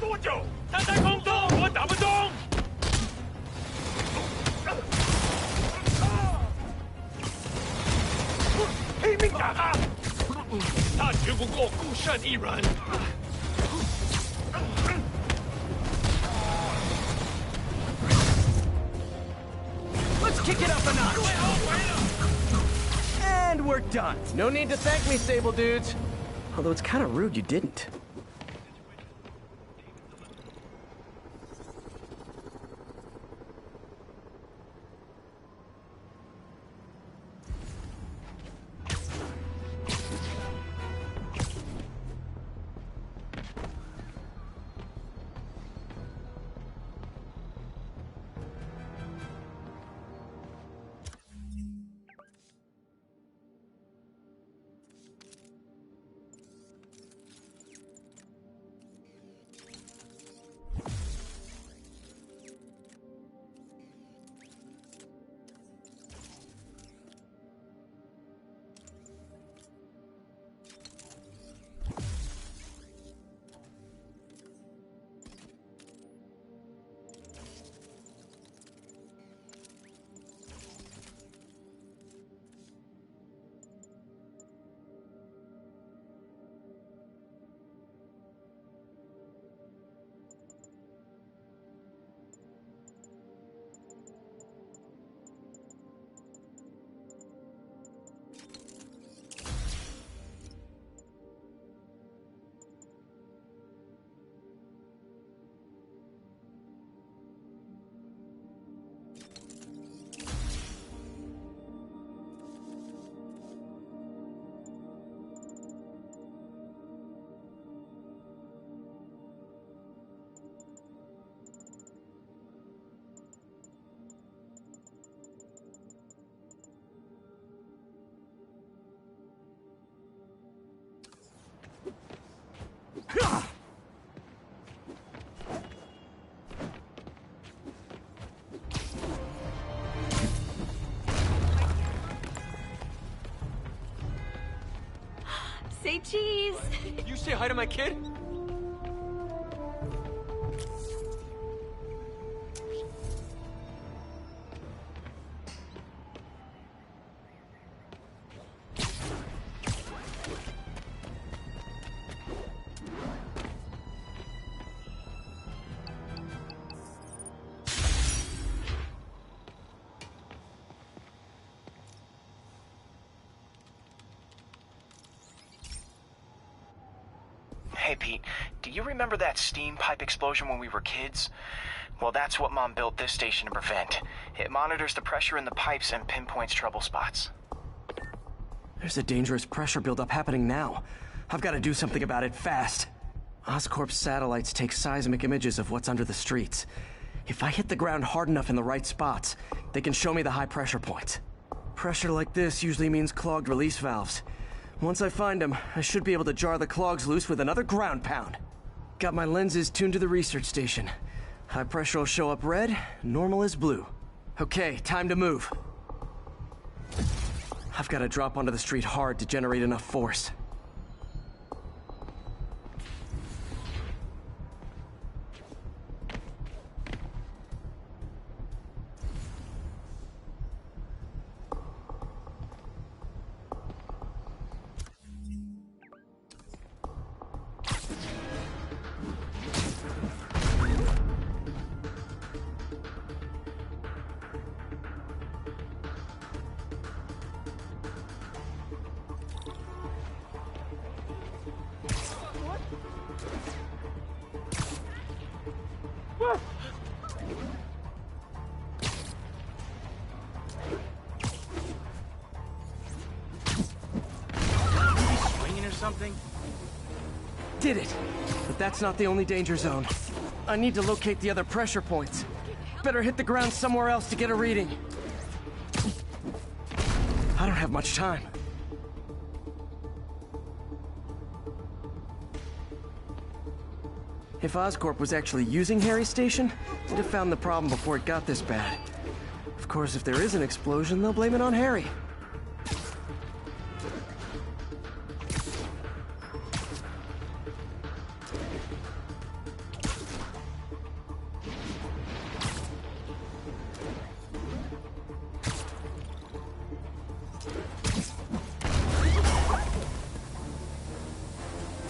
Let's kick it up a notch. And we're done. No need to thank me, Sable dudes. Although it's kind of rude you didn't. Say cheese. You say hi to my kid? Hey, Pete, do you remember that steam pipe explosion when we were kids? Well, that's what Mom built this station to prevent. It monitors the pressure in the pipes and pinpoints trouble spots. There's a dangerous pressure buildup happening now. I've got to do something about it fast. Oscorp's satellites take seismic images of what's under the streets. If I hit the ground hard enough in the right spots, they can show me the high pressure points. Pressure like this usually means clogged release valves. Once I find them, I should be able to jar the clogs loose with another ground pound. Got my lenses tuned to the research station. High pressure will show up red, normal is blue. Okay, time to move. I've got to drop onto the street hard to generate enough force. Something? Did it! But that's not the only danger zone. I need to locate the other pressure points. Better hit the ground somewhere else to get a reading. I don't have much time. If Oscorp was actually using Harry's station, they'd have found the problem before it got this bad. Of course, if there is an explosion, they'll blame it on Harry.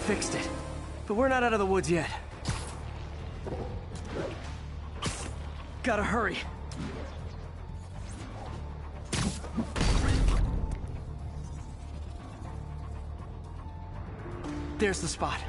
Fixed it. But we're not out of the woods yet. Gotta hurry. There's the spot.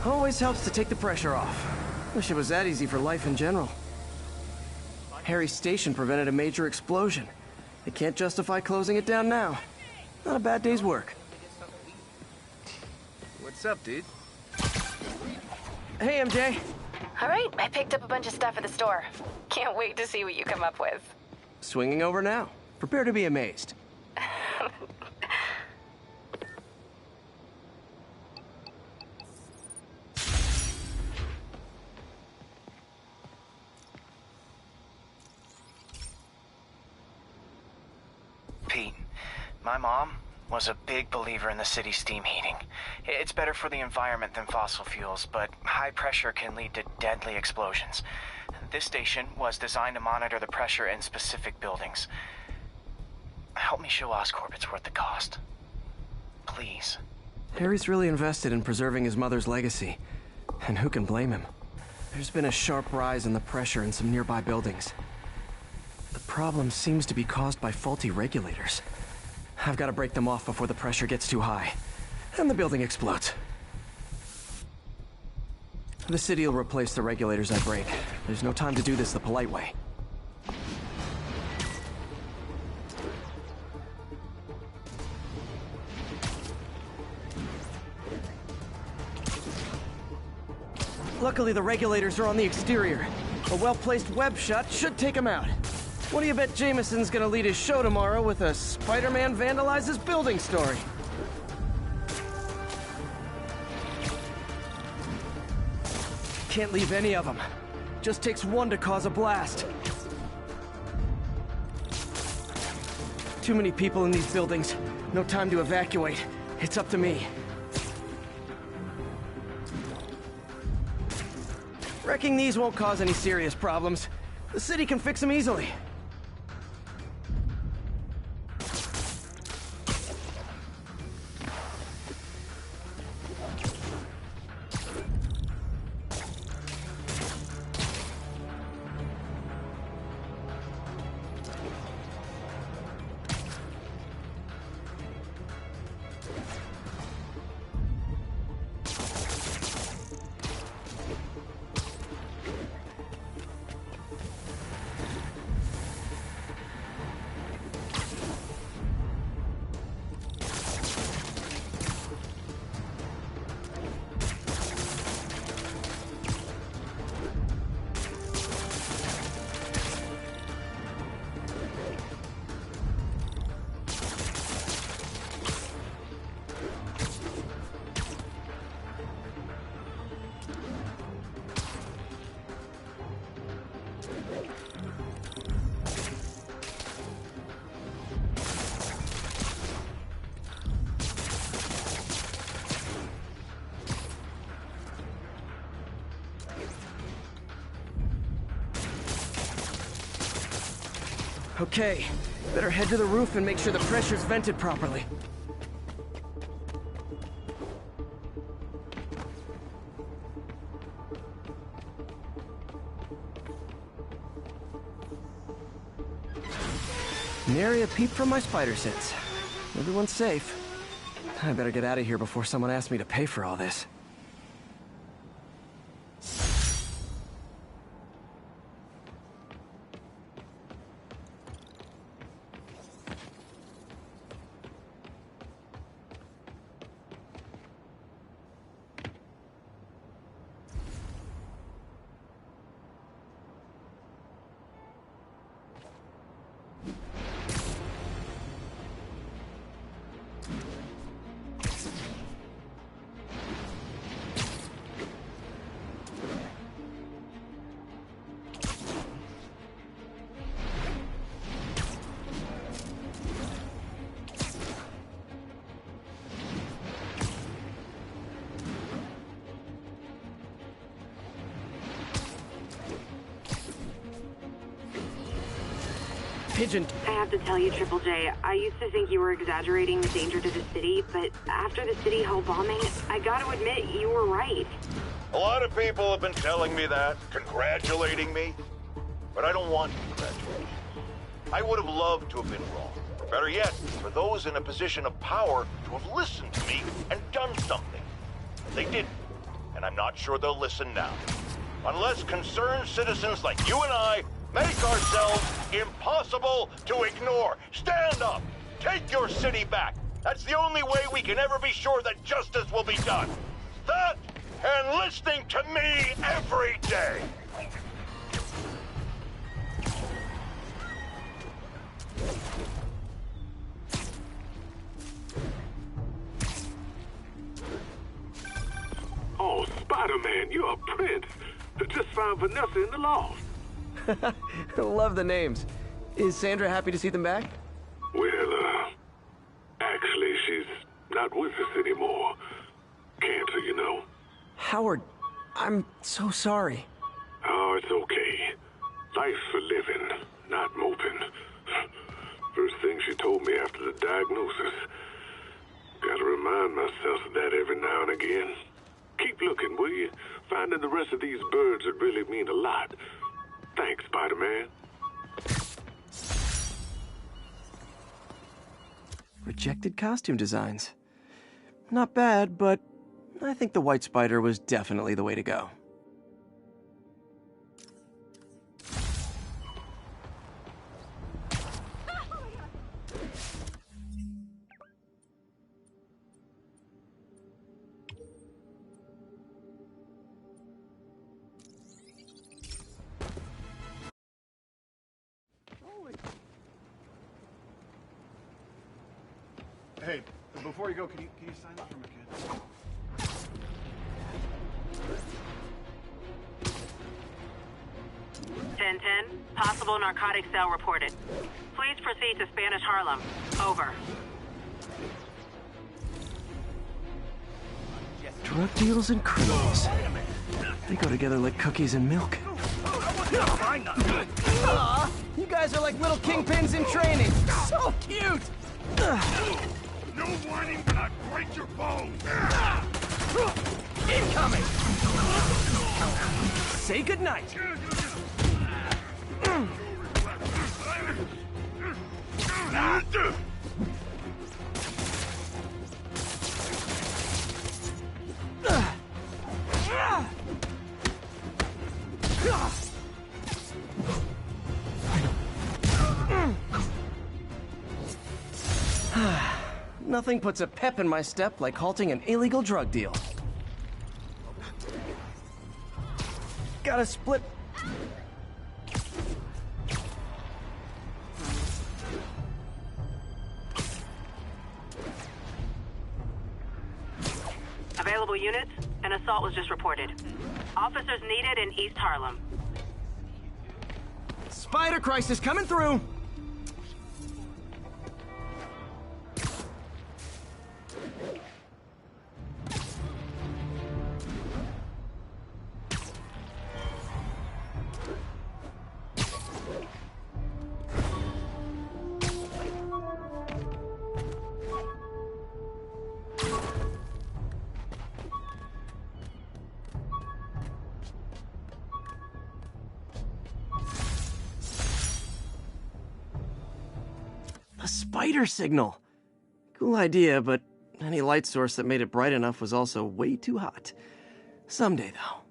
Always helps to take the pressure off. Wish it was that easy for life in general. Harry's station prevented a major explosion. They can't justify closing it down now. Not a bad day's work. What's up, dude? Hey, MJ. All right, I picked up a bunch of stuff at the store. Can't wait to see what you come up with. Swinging over now. Prepare to be amazed. Pete, my mom was a big believer in the city's steam heating. It's better for the environment than fossil fuels, but high pressure can lead to deadly explosions. This station was designed to monitor the pressure in specific buildings. Help me show Oscorp it's worth the cost. Please. Harry's really invested in preserving his mother's legacy. And who can blame him? There's been a sharp rise in the pressure in some nearby buildings. The problem seems to be caused by faulty regulators. I've got to break them off before the pressure gets too high, and the building explodes. The city will replace the regulators I break. There's no time to do this the polite way. Luckily, the regulators are on the exterior. A well-placed web shot should take them out. What do you bet Jameson's gonna lead his show tomorrow with a Spider-Man vandalizes building story? Can't leave any of them. Just takes one to cause a blast. Too many people in these buildings. No time to evacuate. It's up to me. Wrecking these won't cause any serious problems. The city can fix them easily. Okay, better head to the roof and make sure the pressure's vented properly. Nary a peep from my spider sense. Everyone's safe. I better get out of here before someone asks me to pay for all this. Pigeon. I have to tell you, Triple J, I used to think you were exaggerating the danger to the city, but after the City Hall bombing, I gotta admit, you were right. A lot of people have been telling me that, congratulating me. But I don't want congratulations. I would have loved to have been wrong. Or better yet, for those in a position of power to have listened to me and done something. But they didn't, and I'm not sure they'll listen now. Unless concerned citizens like you and I make ourselves impossible to ignore. Stand up! Take your city back! That's the only way we can ever be sure that justice will be done. That and listening to me every day! Oh, Spider-Man, you're a prince. Just found Vanessa in the loft. Love the names. Is Sandra happy to see them back? Well, actually, she's not with us anymore. Cancer, you know. Howard, I'm so sorry. Oh, it's okay. Life's for living, not moping. First thing she told me after the diagnosis. Gotta remind myself of that every now and again. Keep looking, will you? Finding the rest of these birds would really mean a lot. Thanks, Spider-Man. Rejected costume designs. Not bad, but I think the White Spider was definitely the way to go. Hey, before you go, can you sign up for my kid? 1010. Possible narcotic cell reported. Please proceed to Spanish Harlem. Over. Drug deals and criminals. They go together like cookies and milk. Aw, you guys are like little kingpins in training. So cute! No whining, but I break your bones! Incoming! Say goodnight! Nothing puts a pep in my step like halting an illegal drug deal. Gotta split. Available units? An assault was just reported. Officers needed in East Harlem. Spider crisis coming through! A spider signal. Cool idea, but any light source that made it bright enough was also way too hot. Someday, though.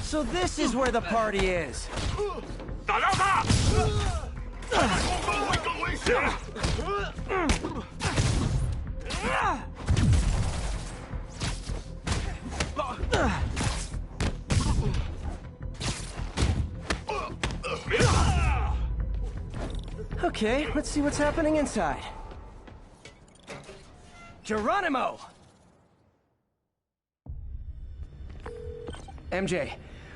So this is where the party is. 打掉他！后方会更危险。Okay, let's see what's happening inside. Geronimo! MJ,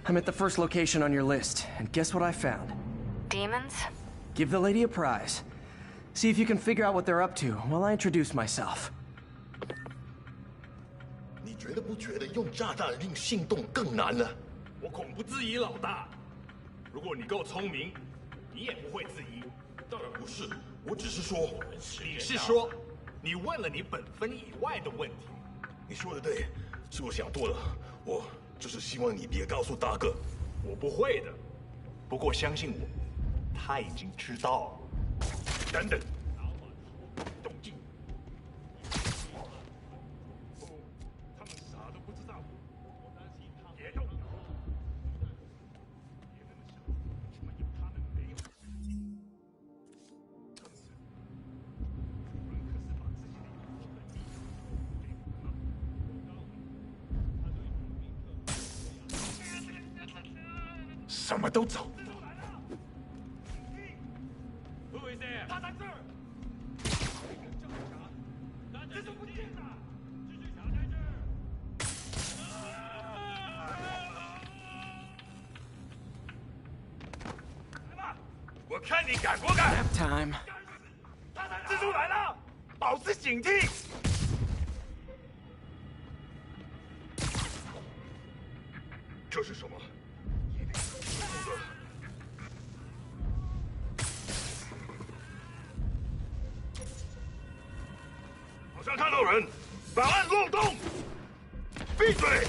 I'm at the first location on your list, and guess what I found? Demons? Give the lady a prize. See if you can figure out what they're up to while I introduce myself. 你觉得不觉得用炸弹令性动更难呢？我恐不质疑老大。如果你够聪明，你也不会质疑。当然不是，我只是说，你是说，你问了你本分以外的问题。你说的对，是我想多了。我就是希望你别告诉大哥。我不会的，不过相信我，他已经知道了。等等，动静。他们啥都不知道，我担心他们别动。 什么都找不到。他在这儿。这是不见了，继续卡在这儿。看你敢不敢 Nap time. 大胆蜘蛛来了，保持警惕。这是什么？一定是自动的。好像看到人，档案漏洞。闭嘴！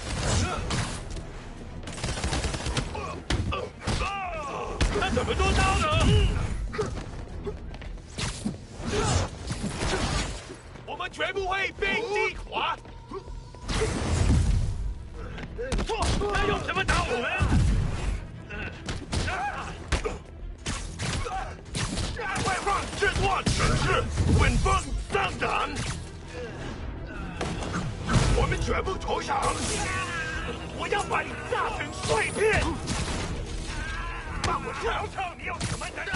那怎么做到呢？我们全部会被击垮。他用什么打我们？外放制作城市，稳风上涨。我们全部投降！我要把你炸成碎片！让我瞧瞧你有什么能耐！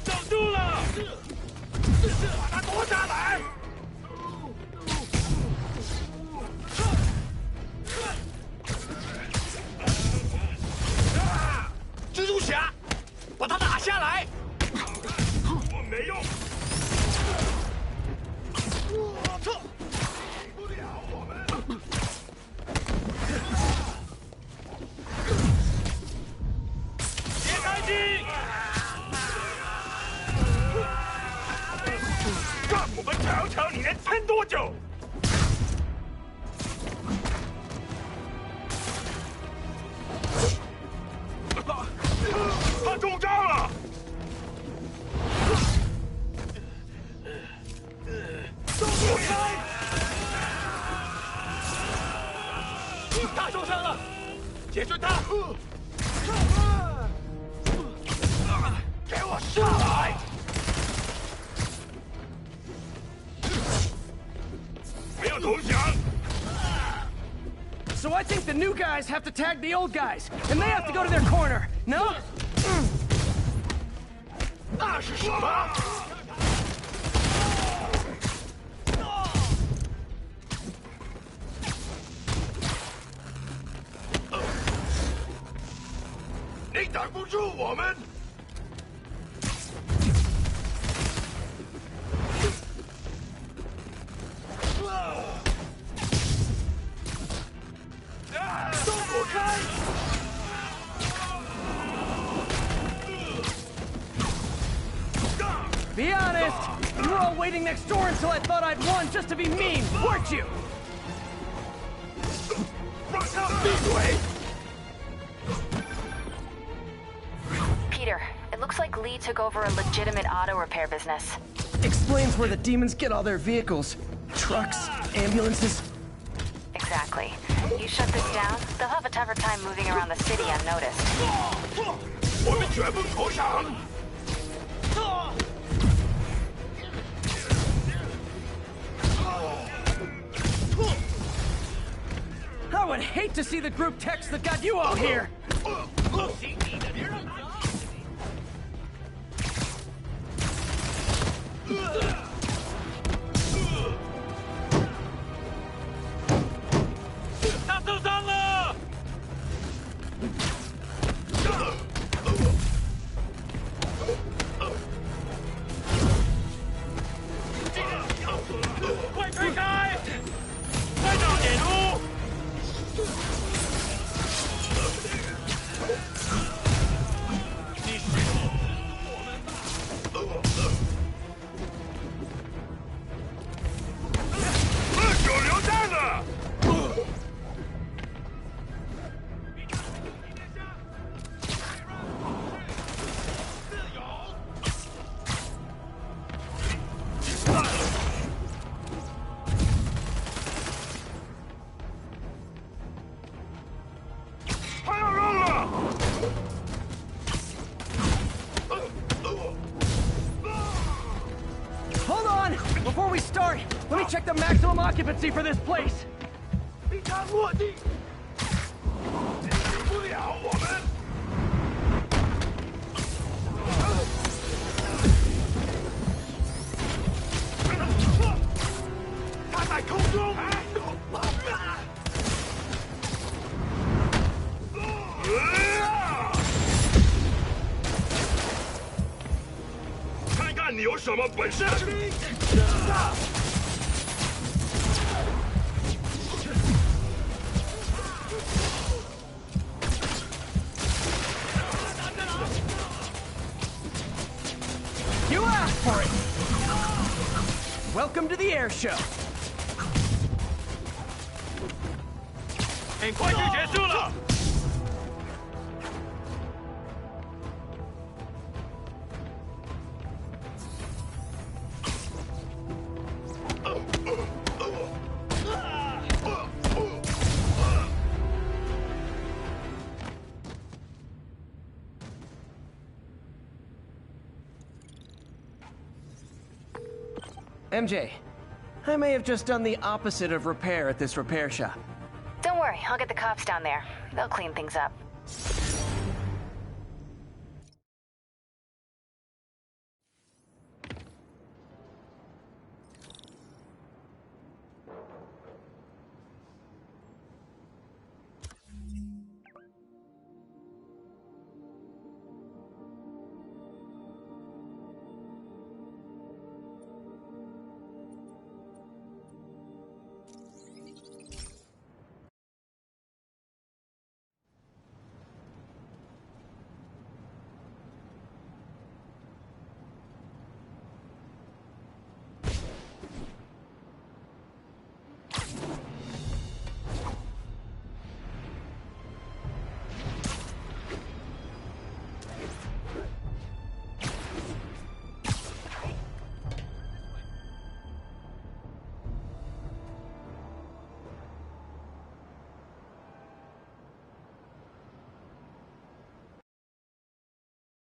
守住了！把他夺下来！蜘蛛侠，把他打下来！我没用。比不了我们。别开心！让我们瞧瞧你能撑多久！他中招了！躲开！他受伤了，解决他！给我上来！ So I think the new guys have to tag the old guys, and they have to go to their corner. No? 那是什么？你挡不住我们！ Be honest, you were all waiting next door until I thought I'd won just to be mean, weren't you? Peter, it looks like Lee took over a legitimate auto repair business. Explains where the demons get all their vehicles. Trucks, ambulances. Exactly. You shut this down, they'll have a tougher time moving around the city unnoticed. 我们全部投降！ I would hate to see the group text that got you all here! Hold on! Before we start, let me check the maximum occupancy for this place! 一枪落地，比不了我们。他在空中，看你有什么本事！ You asked for it! Welcome to the air show! 很快就结束了。 MJ, I may have just done the opposite of repair at this repair shop. Don't worry, I'll get the cops down there. They'll clean things up.